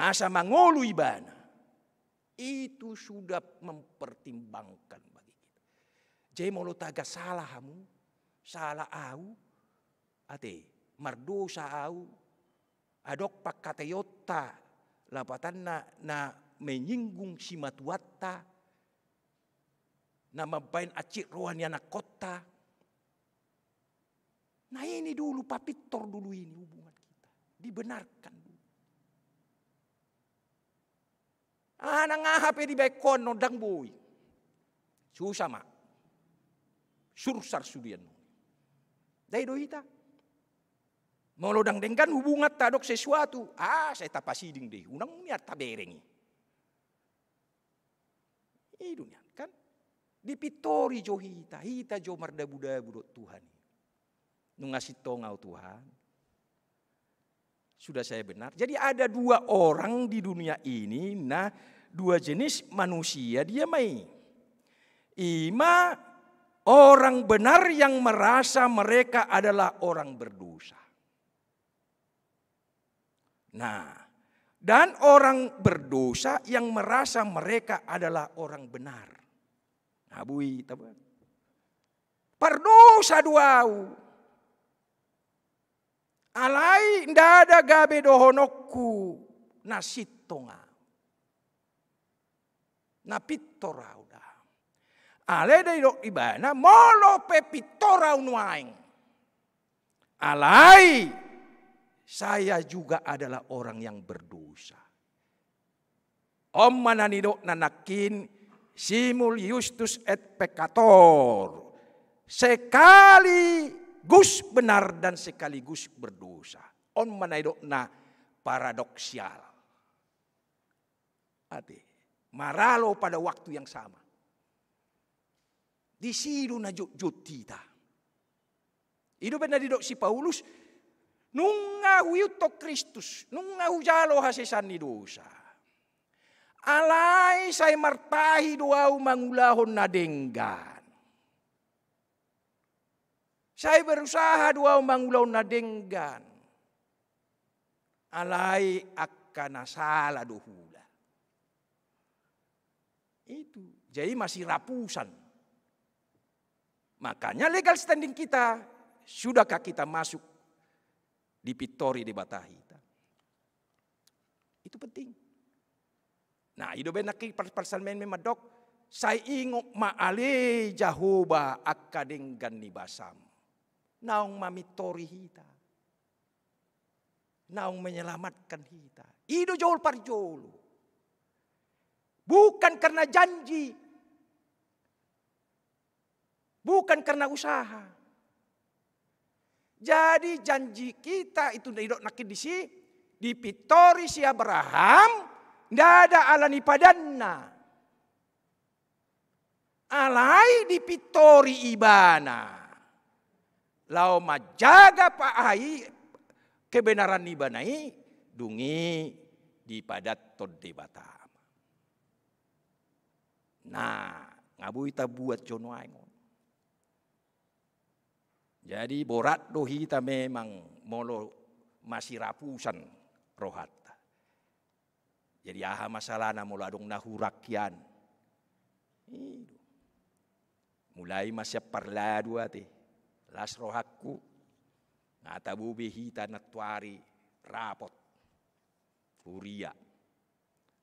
[SPEAKER 5] Asa mangolo ibana. Itu sudah mempertimbangkan bagi kita. Jadi mau lo taga salah kamu, salah au, ate mardosa au, adok pakatayota, lapatan na menyinggung si matuata, na mabain acik rohani anak kota. Nah ini dulu papitor dulu ini hubungan kita, dibenarkan dulu. Nangahap di baikon no dang boy. Susah mak. Sursar sudian. Dai do hita. Molodang dengkan hubungan tadok sesuatu. Saya tapasiding deh. Unang niat taberengi. Itu niat kan. Dipitori jo hita. Hita jo mardabu-dabu do Tuhan. Nung ngasih tongau Tuhan. Sudah saya benar. Jadi ada dua orang di dunia ini. Nah, dua jenis manusia dia mai. Ima orang benar yang merasa mereka adalah orang berdosa. Nah, dan orang berdosa yang merasa mereka adalah orang benar. Nah, bui, taban. Perdosa duau. Alai ndada gabe dohonokku nasitonga. Napitorau da. Ale dai dok ibana molo pe pitorau nuaing. Alai saya juga adalah orang yang berdosa. Om mananidok nanakin simul justus et peccator. Sekali gus benar dan sekaligus berdosa. On mananidok na paradoksial. Ate, maralo pada waktu yang sama. Di situ na jotita. Itu benar didok si Paulus. Nunga huyuto Kristus, nunga hujalo hasesan ni dosa. Alai say martahi doau mangulahon na denggan. Saya berusaha doau mangulahon na denggan. Alai akan salah dohula. Itu, jadi masih rapusan. Makanya legal standing kita, sudahkah kita masuk di pitori di Batahita. Itu penting. Nah, itu benar pasal men memadok. Saya ingok maale Jahoba akadenggan ni basam. Naung mamitori hita. Naung menyelamatkan hita. Itu jol parjolo. Bukan karena janji. Bukan karena usaha. Jadi janji kita itu tidak nakit di si di pitori si Abraham ndak ada alani padanna. Alai di pitori ibana. Lau majaga paai kebenaran ibanai dungi di padat tode batam. Nah, ngabui ta buat jono aingon. Jadi borat dohita memang molo masih rapusan rohat. Jadi aha masalah na mula dong nahurakian. Mulai masih parladu ate. Las rohakku. Ngatabu behita natuari rapot. Huria.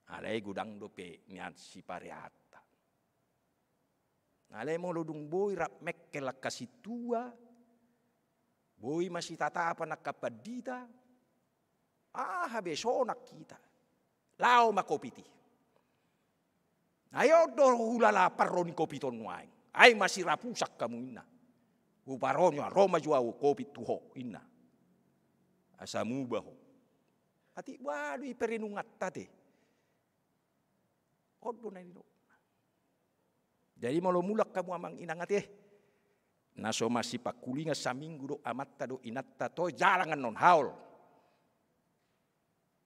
[SPEAKER 5] Alay gudang dope niat si pariata. Alay molo dong boy rap mekkelak kasitua. Boy masih tatapan nakapadita. Besonak kita. Lau makopiti. Ayo do hula lapar roni kopi ton waing. Ay masih rapusak kamu ina. Uparonyo aroma jua kopi tuho ina. Asamu baho. Ati waduh perinungat tate. Odo na ino. Jadi mau mulak kamu amang inangat naso masih pakulinga saminggu do amatta do inatta to jalangan non haul.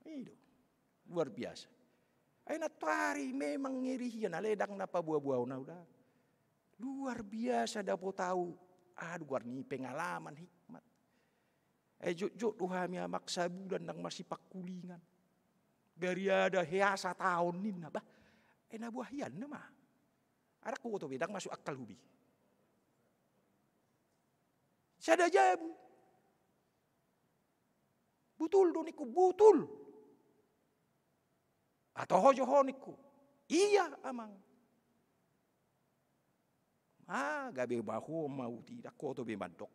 [SPEAKER 5] Itu luar biasa. Ay natari memang ngirihian aledang napa buah-buah na udah. Luar biasa dapat tahu. Aduh warni pengalaman hikmat. Jok tuhami maksa bulan nang masih pakulingan. Dari ada hiasa tahun ini nabah. Nabuahian nama. Ada ku to bedang masuk akal hubi. Sada jabu. Butul doniku, butul. Atau hojo honiku. Iya amang. Gabe bahu mau tidak koto be mandok.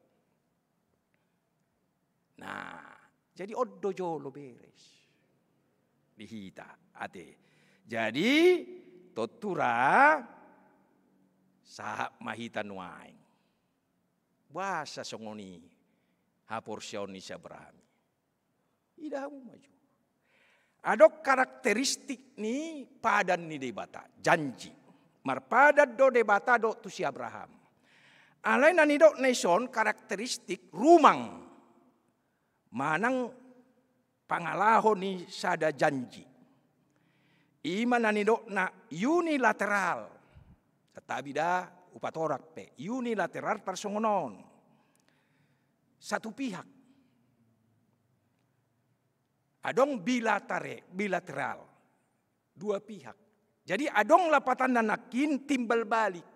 [SPEAKER 5] Nah, jadi oddo jolo beres. Dihita ate. Jadi totura sahab mahita nuaing. Bahasa songoni haporsioni Abraham. Ida maju. Ada karakteristik ni padan ni debata janji. Marpadan do debata do tu si Abraham. Alai nani do nation karakteristik rumang. Manang pangalahon ni sada janji. Ima nani do na unilateral. Tetapi dah upatorak pe unilateral persongonon. Satu pihak. Adong bilateral. Dua pihak. Jadi adong lapatan nanakin timbal balik.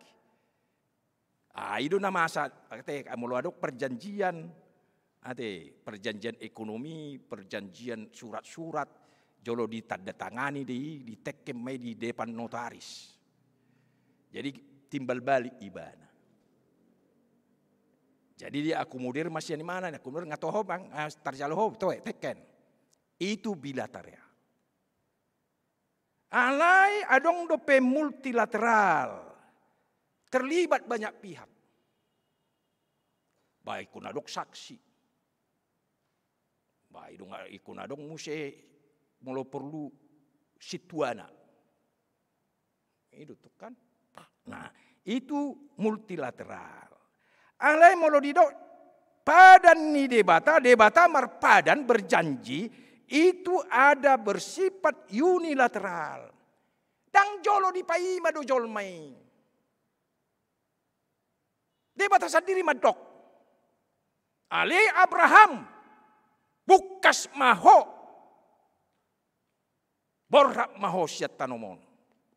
[SPEAKER 5] Itu nama asal. Kamu adong perjanjian. Perjanjian ekonomi, perjanjian surat-surat. Jolo ditandatangani di tekem di depan notaris. Jadi timbal balik ibana. Jadi dia akomodir masih di mana? Akomodir ngatoho bang, tarjaloho, teken. Itu bilateral. Alai adong dope multilateral. Terlibat banyak pihak. Baik kunadok saksi. Baik kunadok muse molo perlu situana. Itu tuh kan. Nah, itu multilateral. Alai molo didok padan ni debata marpadan berjanji itu ada bersifat unilateral. Dang jolo di paima do jolmai. Debata sendiri madok. Ale Abraham bukas maho. Borrak maho siat tanomon.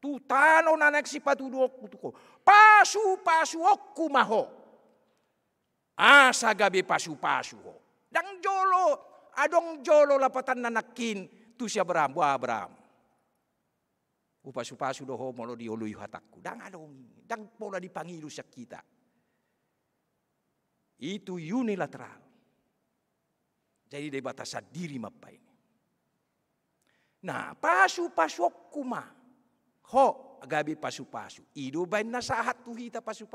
[SPEAKER 5] Tu tano nanak si patudok kutuko. Pasu okku maho. Asa gabe pasu ho. Dang jolo adong jolo lapatan nanakin tu si Abraham. Wah Abraham. Upasu doho molo diului hatakku. Dang adong. Dang pola dipangilu sa kita. Itu unilateral. Jadi dia batasan diri mapa ini. Nah pasu okku mah. Ho gabe pasu. Ido bain nasahat tu hita pasu.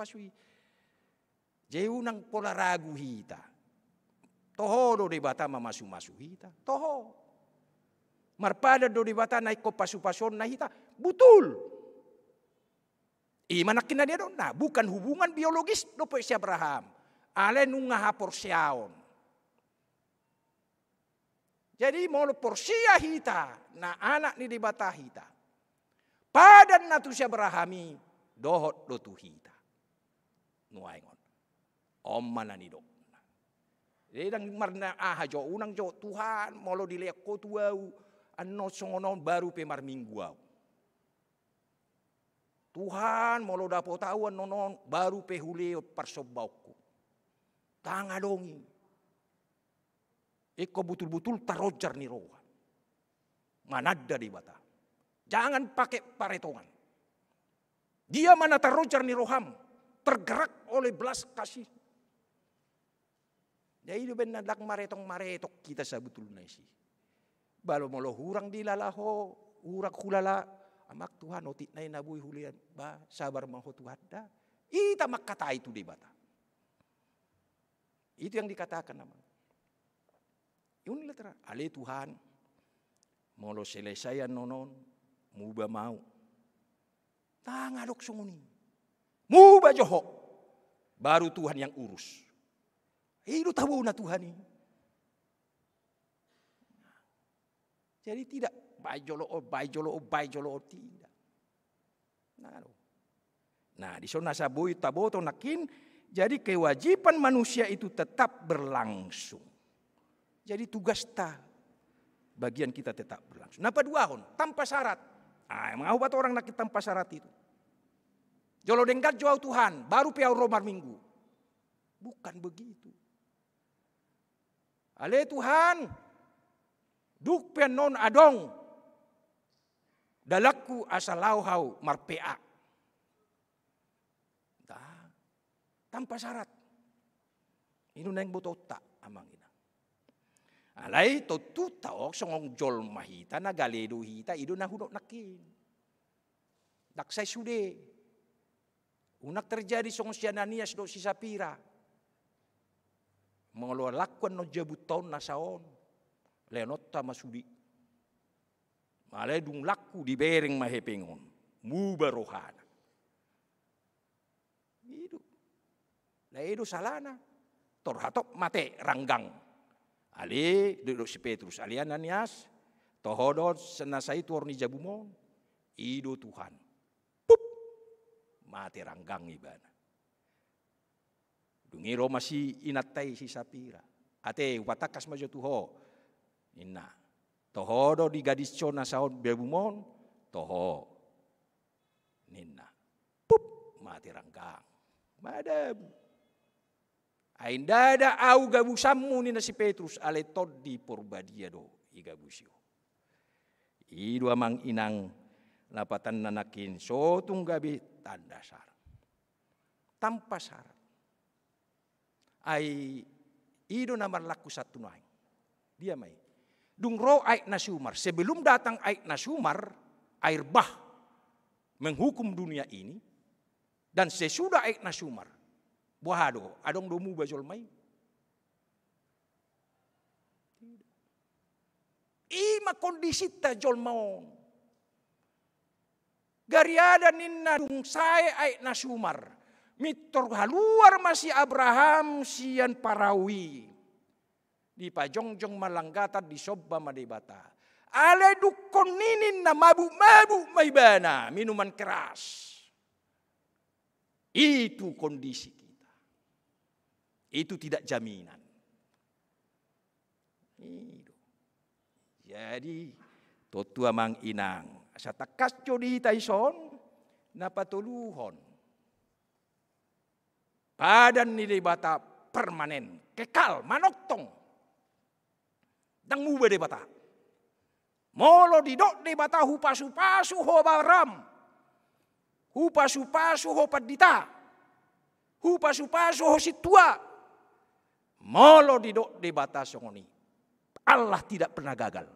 [SPEAKER 5] Jauh nang pola ragu hita. Toho do debata mamasu hita. Toho. Marpada do debata naik ko pasu-pason na hita. Betul. Manakin na dia do. Nah bukan hubungan biologis do po si Abraham. Ale nunga hapor siaon. Jadi mau porsia hita. Na anak ni debata hita. Padan na tu si Abrahami. Dohot do tu hita. Nuaingon. Om mana ni dok. Jadi marna jo unang jo Tuhan molo dilihat ko tuau anno songonon baru pemar mingguau. Tuhan molo dapo tahu nonon baru pehuleo parsobauku. Tanga dongi. Eko betul-betul tarojar ni roha. Manada di bata. Jangan pakai paretongan. Dia mana tarojar ni roham. Tergerak oleh belas kasih. Jadi itu benar dak maretok kita sebetulnya sih. Balo molo hurang dilalaho, urak hulala, amak Tuhan otik nai nabui hulian, ba sabar maho Tuhan dah. Ita mak kata itu di bata. Itu yang dikatakan nama. Unilateral. Ale Tuhan, molo selesai nonon, muba mau. Tangadok sunguni. Muba joho. Baru Tuhan yang urus. Itu tahu na Tuhan ini. Jadi tidak baik jolo tidak. Nah di sana sabui taboto nakin. Jadi kewajiban manusia itu tetap berlangsung. Jadi tugas bagian kita tetap berlangsung. Napa duahon tanpa syarat. Mau bat orang nakit tanpa syarat itu. Jolo dengkat jual Tuhan baru piau romar minggu. Bukan begitu. Ale Tuhan, duk non adong, dalakku asalau hau marpea. Tanpa syarat. Inu neng boto tak amang ina. Alai to tu taok songong jol mahita na galedo hita ido na hudok nakin. Daksai sude. Unak terjadi song si Ananias do si Sapira. Mengolo lakuan no jabuton nasaon. Leonota masudi. Malay dung laku di bereng mahepengon. Mubarohana. Itu. Lah itu salana. Torhatop mate ranggang. Ali duduk si Petrus. Ali Ananias. Tohodot senasai tuorni jabumon. Ido Tuhan. Pup. Mate ranggang ibana. Dungiro masih inatai si Sapira. Ate watakas majo tuho. Inna. Tohodo di gadis cona saon bebumon. Toho. Ninna. Pup. Mati ranggang. Madabu. Ainda ada au gabusammu nina si Petrus. Ale todi porbadia do. Igabusio. Idu amang inang. Lapatan nanakin. Sotung gabi tanda syarat. Tanpa syarat. Ai ido namar laku satu naik. Dia mai. Dung ro aik nasumar. Sebelum datang aik nasumar, air bah menghukum dunia ini. Dan sesudah aik nasumar, buahado, adong domu bajol mai. Ima kondisi ta jol maong. Gariada ninna dung sae aik nasumar. Mitor haluar masih Abraham sian Parawi. Di pajongjong malanggata di sobba madebata. Ale dukon ninin na mabuk-mabuk maibana. Minuman keras. Itu kondisi kita. Itu tidak jaminan. Itu. Jadi totua mang inang. Satakas jodi taison napatuluhon. Badan ni debata permanen, kekal, manoktong. Dang mube debata. Molo didok debata hupasu-pasu ho baram. Hupasu-pasu ho padita. Hupasu-pasu ho situa. Molo didok debata songoni. Allah tidak pernah gagal.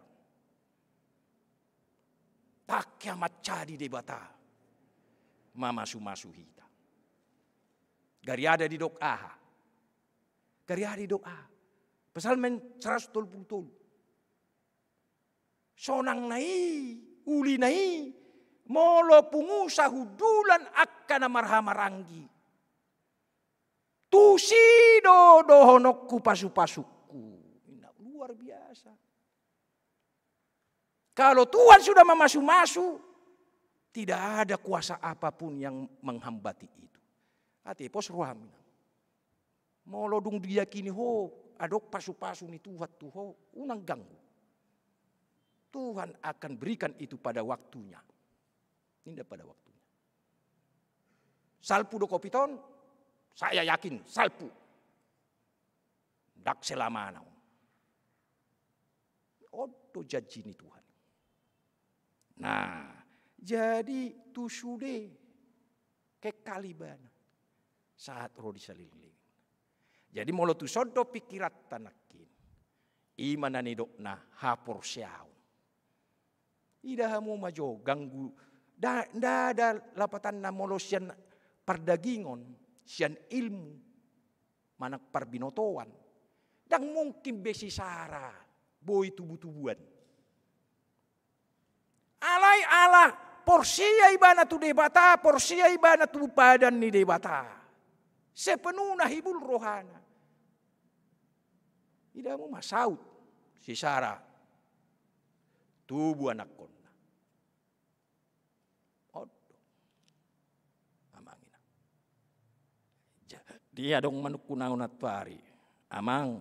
[SPEAKER 5] Tak kiamat jadi debata. Mamasu-masu hita. Gari ada di doa. Gari ada di doa. Pasal men 100 betul. Sonang nai, uli nai, molo pungusa hudulan akan marhamaranggi. Tusi dohonokku pasu-pasuku. Luar biasa. Kalau Tuhan sudah memasu-masu, tidak ada kuasa apapun yang menghambati itu. Ate pos rohami. Molo dung diyakini ho, adok pasu-pasu ni Tuhan tuho, unang ganggu. Tuhan akan berikan itu pada waktunya. Tidak pada waktunya. Salpu do kopiton, saya yakin salpu. Dak selamana. Odo janji ni Tuhan. Nah, jadi tu sude kekalibana. Saat roh disaliling. Jadi molo tu sodo pikirat tanakin. Imanani dokna hapor siau. Ida hamu majo ganggu. Da ada lapatan na molo sian pardagingon. Sian ilmu. Manak parbinotoan. Dan mungkin besi sara. Boy tubuh-tubuhan. Alay ala. Porsia ibana tu debata. Porsia ibana tu padan ni debata. Sepenuhnya hibul rohana. Tidak mau masaut si Sarah. Tubuh anak kona. Odo. Amangina. Dia dong manukunaunat pari. Amang,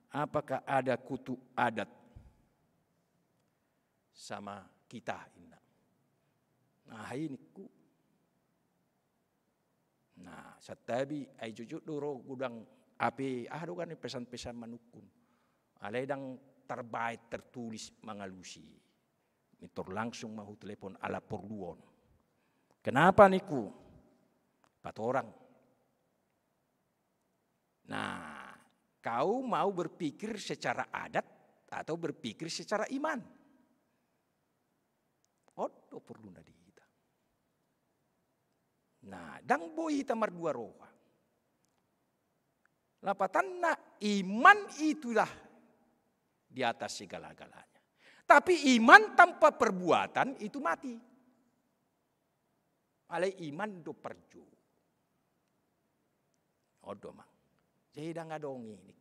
[SPEAKER 5] apakah ada kutu adat sama kita ini? Nah ini ku. Nah, satabi ay jujur duro gudang api do kan pesan-pesan manukun. Aledang terbaik tertulis mangalusi. Mitor langsung mahu telepon ala porluon. Kenapa niku? 4 orang. Nah, kau mau berpikir secara adat atau berpikir secara iman? Odo perlu nadi. Nah, dang boy tamar 2 roha. Lapatan na iman itulah di atas segala-galanya. Tapi iman tanpa perbuatan itu mati. Ale iman do perju. Odo mang. Jadi dah ngadongi ini.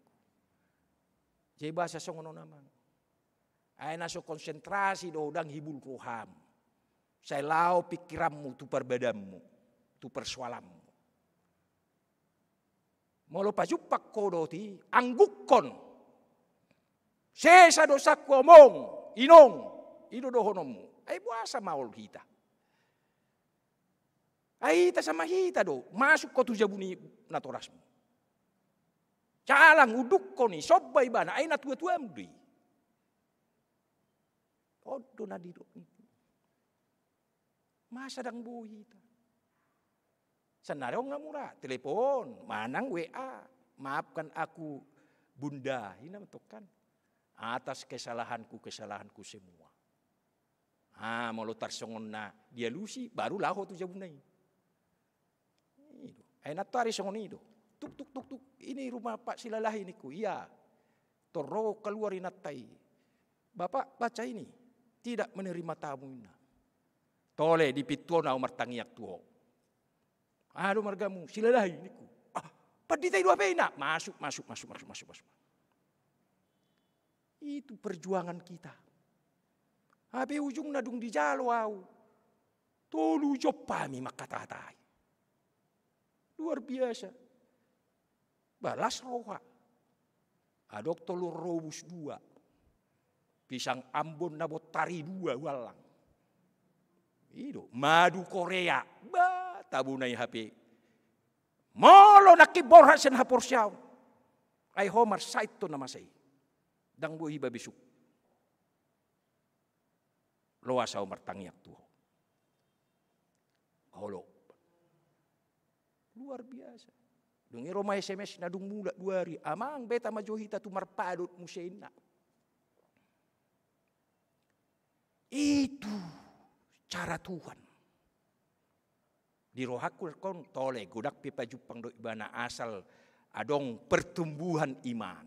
[SPEAKER 5] Jadi bahasa songono namang. Ay naso konsentrasi do udang hibul roham. Saya lau pikiranmu tu perbedammu, tu persoalanmu. Molo pajupak kodo ti anggukon. Sesa dosa omong, inong, ido dohonomu. Ay buasa maul hita. Ay hita sama hita do, masuk ko tu jabuni natorasmu. Calang uduk ko ni, sobbay ba na, ay natua-tua mudi. Odo na didok ni. Masa dang buhi hita. Senaryo nga murah, telepon, manang WA, maafkan aku bunda, ini kan atas kesalahanku semua. Mau tarsongon na dia lusi, baru laho tu jabunai. Enak tu hari songon itu, tuk, ini rumah Pak Silalahi niku, iya, toro keluar inatai. Bapak baca ini, tidak menerima tamu ini. Tole di pituona martangiak tuo. Aduh margamu, Silalahi niku. Padita itu apa enak? Masuk. Itu perjuangan kita. Habis ujung nadung di jalwau. Tolu jopami makatatai. Luar biasa. Balas roha. Adok telur robus 2. Pisang Ambon nabotari 2 walang. Itu madu Korea. Tabunay HP. Molo nakiborha sen hapor siyaw. Ay Homer site to namasay. Dang buhi babisuk. Loasaw martangyak tuho. Holo. Luar biasa. Dungi Roma SMS na dung mula 2 hari. Amang beta majohita tu marpadot musena. Itu cara Tuhan. Di rohakul kon tole godak pipa jupang do ibana asal adong pertumbuhan iman.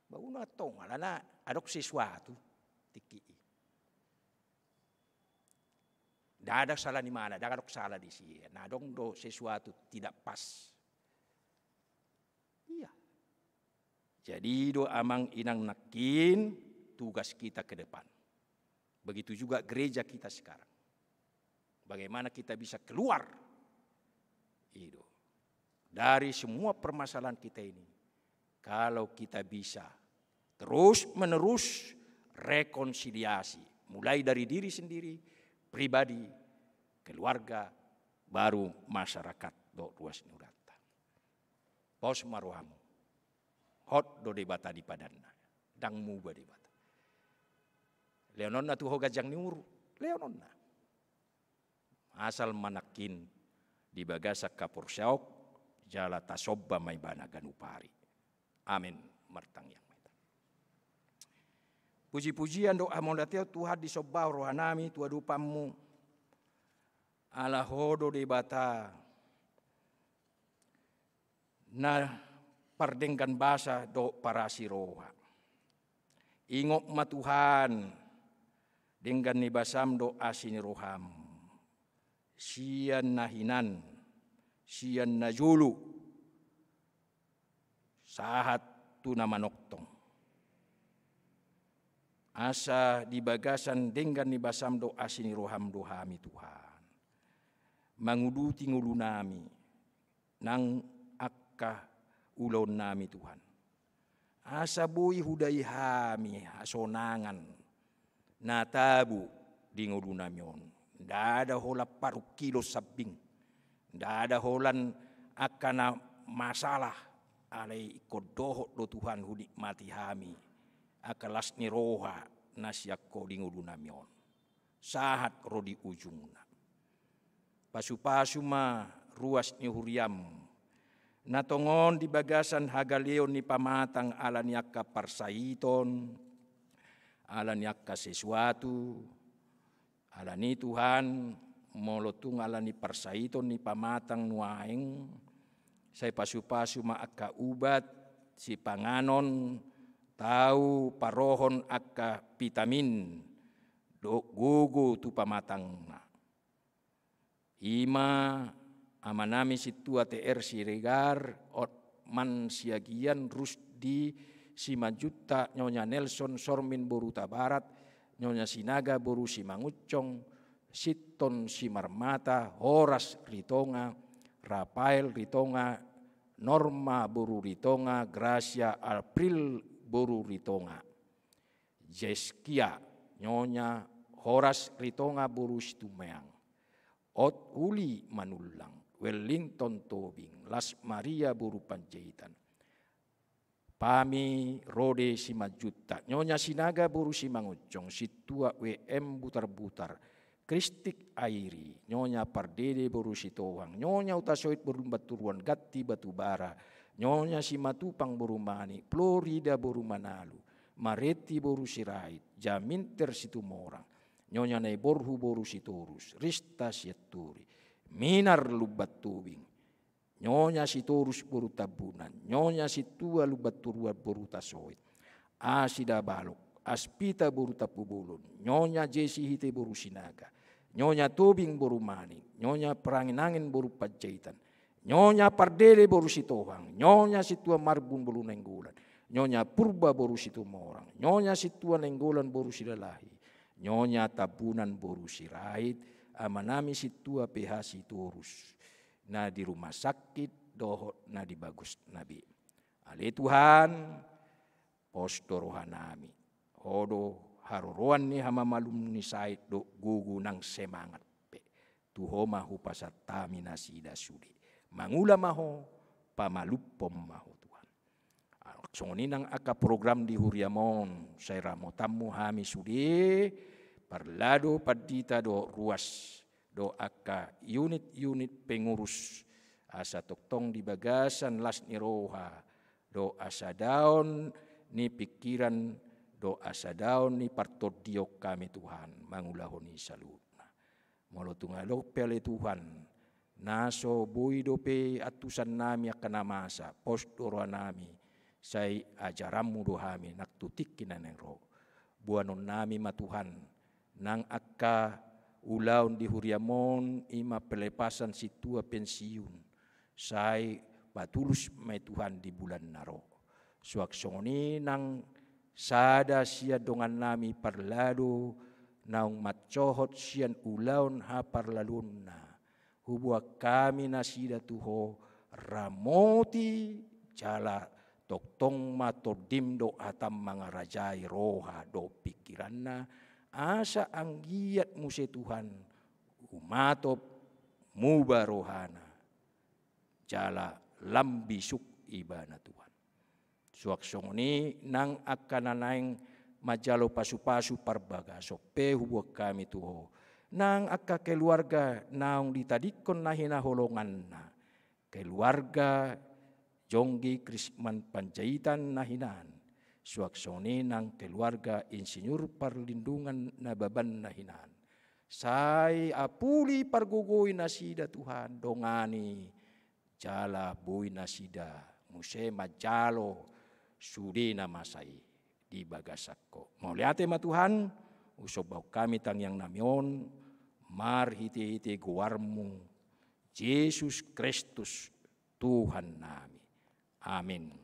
[SPEAKER 5] Bauna tong alana adok sesuatu tiki. Dah ada salah di mana, dah ada salah di sini. Nah dong do sesuatu tidak pas. Iya. Jadi do amang inang nakin tugas kita ke depan. Begitu juga gereja kita sekarang. Bagaimana kita bisa keluar itu dari semua permasalahan kita ini. Kalau kita bisa terus menerus rekonsiliasi. Mulai dari diri sendiri, pribadi, keluarga, baru masyarakat do luas nurata. Pos maruhamu. Hot do debata di padanna. Dang muba debata. Leononna tu hoga jang niuru. Leononna. Asal manakin di bagasa kapur syaok jala tasobba may bana ganupari. Amin. Martang yang mata. Puji-pujian doa mondateo Tuhan disobba rohanami tua dupamu. Ala hodo di bata. Na pardengkan basa do para siroha. Ingok ma Tuhan. Denggan ni basam do asini roham. Sian nahinan, sian najulu, sahat tu nama noktong. Asa di bagasan denggan ni basam do asini roham dohami Tuhan. Manguduti ngulu nami, nang akka ulon nami Tuhan. Asa bui hudai hami asonangan, natabu di ngulu nami on. Tidak ada hola paru kilo sabing. Tidak ada holan akan masalah. Alai ikut dohok do Tuhan hudik mati hami. Akalas ni roha nasyak ko dingudu namion. Sahat rodi ujungna. Pasu-pasu ma ruas ni huriam. Natongon di bagasan hagaleon ni pamatang alanyaka parsaiton. Alanyaka sesuatu. Alani Tuhan molotung alani persaiton ni pamatang nuaeng. Saya pasu-pasu maaka ubat si panganon tau parohon akka vitamin do gugu tu pamatangna. Ima amanami situa TR siregar man siagian Rusdi Simanjutta Nyonya Nelson Sormin Boruta Barat Nyonya Sinaga Boru Simangucong Siton Simarmata Horas Ritonga Rafael Ritonga Norma Boru Ritonga Gracia April Boru Ritonga Jeskia Nyonya Horas Ritonga Boru Situmeang Ot Uli Manulang Wellington Tobing Las Maria Boru Panjaitan Pami Rode Simanjutta Nyonya Sinaga Boru Simangucong Situa WM Butar-Butar Kristik Airi Nyonya Pardede Boru Sitohang Nyonya Utasoit Boru Baturuan Gatti Batubara Nyonya Simatupang Boru Mani Florida Boru Manalu Mareti Boru Sirait Jaminter Situmorang Nyonya Neiborhu Boru Sitorus Rista Sieturi Minar Lubat Tubing Nyonya Sitorus Boru Tabunan Nyonya Situa Lubat Turua Boru Tasoit Asida Balok Aspita Boru Tapubulun Nyonya Jesi Hite Boru Sinaga Nyonya Tobing Boru Mani Nyonya Perangin-angin Boru Panjaitan Nyonya Pardele Boru Sitohang Nyonya Situa Marbun Boru Nenggolan Nyonya Purba Boru Situmorang Nyonya Situa Nenggolan Boru Silalahi Nyonya Tabunan Boru Sirait amanami Situa PH Sitorus na di rumah sakit doho na di bagus nabi ale Tuhan posto rohanami hodo haruruan ni hama malum ni sait do gugu nang semangat pe tuho mahu pasatami nasida sudi mangula maho pamalupom maho Tuhan songoni nang aka program di huriamon saya ramo tamu hami sudi parlado padita do ruas do aka unit-unit pengurus asa toktong di bagasan las ni roha do asa daun ni pikiran do asa daun ni partodiok kami Tuhan mangulahoni salutna molo tungalo pele Tuhan naso bui dope atusan nami akan masa postoro nami sai ajaramu dohami nak tutikin nero buanon nami ma Tuhan nang akka ulaun di huriamon ima pelepasan situa pensiun sai batulus mai Tuhan di bulan naro suak songoni nang sada sia dongan nami parlado naung matcohot sian ulaun ha parlalunna hubua kami nasida tuho ramoti jala toktong matodim do atam mangarajai roha do pikiranna asa anggiat muse Tuhan umatop muba rohana jala lambi suk ibana Tuhan suak songoni nang akananaing majalo pasu-pasu parbaga sope hubuak kami tuho nang akka keluarga naung ditadikon nahina holongan na keluarga Jonggi Krisman Panjaitan nahinan suak soni nang keluarga insinyur perlindungan nababan nahinan sai apuli pargugui nasida Tuhan dongani jala bui nasida muse majalo sudina masai di bagasakko mauliate ma Tuhan usobau kami tang yang namion mar hite-hite guarmu Yesus Kristus Tuhan nami amin.
[SPEAKER 6] Tuhan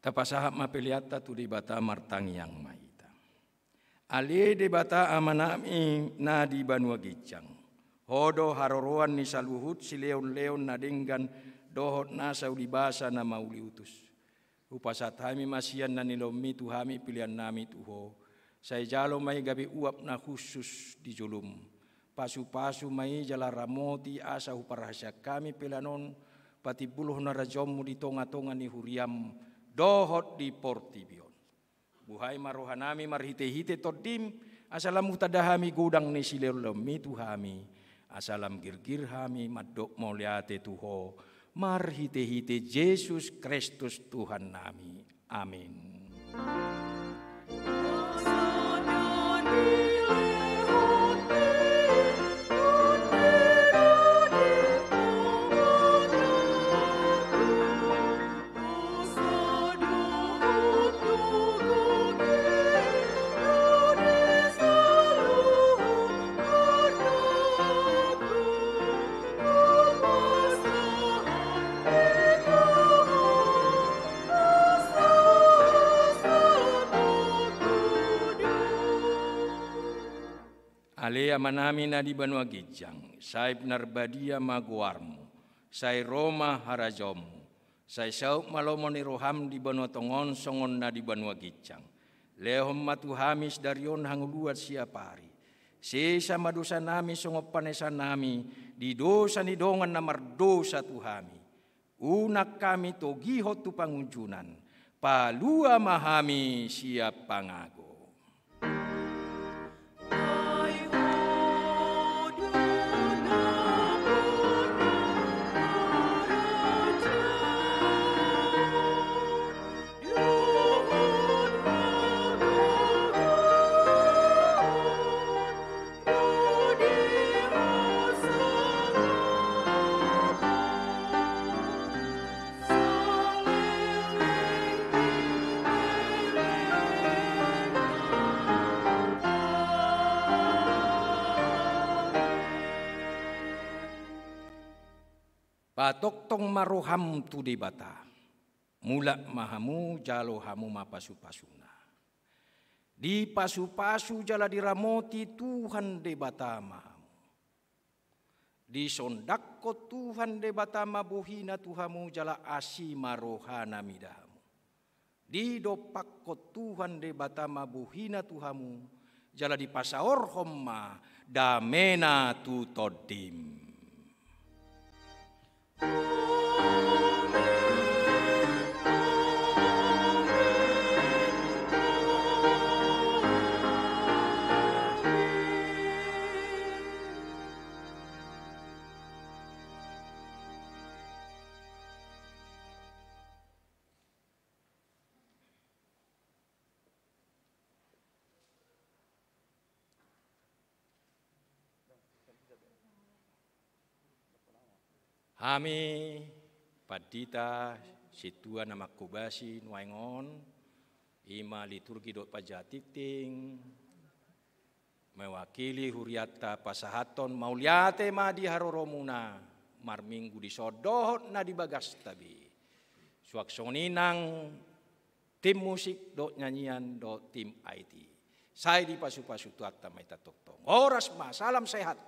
[SPEAKER 5] Tapasahap mapeliata tu di bata martang yang mahita. Ale de bata amanami na di Banua Gijang. Hodo haroroan ni saluhut si leon-leon na denggan dohot na sa ulibasa na mauli utus. Upasat hami masian na nilomi tu hami pilihan nami tuho. Say jalo may gabi uap na khusus di julum. Pasu-pasu may jala ramoti asa huparahasya kami pilanon pati buluh na rajommu di tonga-tonga ni huriam dohot di portibion. Buhay marohanami marhite-hite todim asalam utadahami gudang ni silelemi tuhami asalam girgir hami madok moliate tuho marhite-hite Yesus Kristus Tuhan nami. Amin. Alea manami na di Banua Gijang, say Narbadia maguarmu, say Roma harajomu, say sauk malomo ni roham di Banua Tongon songon na di Banua Gijang, lehom matuhamis darion hanguluat siapari, sesa madosa nami songop panesan nami, di dosa ni dongan na mardosa tuhami, unak kami togihot tu pangunjunan, palua mahami siap pangago. Patoktong maroham tu di bata, mulak mahamu jalo hamu mapasu-pasuna. Di pasu-pasu jala diramoti Tuhan de bata mahamu. Di sondakko Tuhan de bata mabuhina Tuhamu jala asi marohana midahamu. Di dopakko Tuhan de bata mabuhina Tuhamu jala di pasaor homma damena tu todim. Hami padita situa nama kubasi nuaingon ima liturgi dot pajatiting mewakili huriata pasahaton mauliate ma di haroromuna marminggu di sodohot na di bagas tabi suaksoninang tim musik dot nyanyian dot tim IT saya di pasu-pasu tuata maita toktong oras ma salam sehat.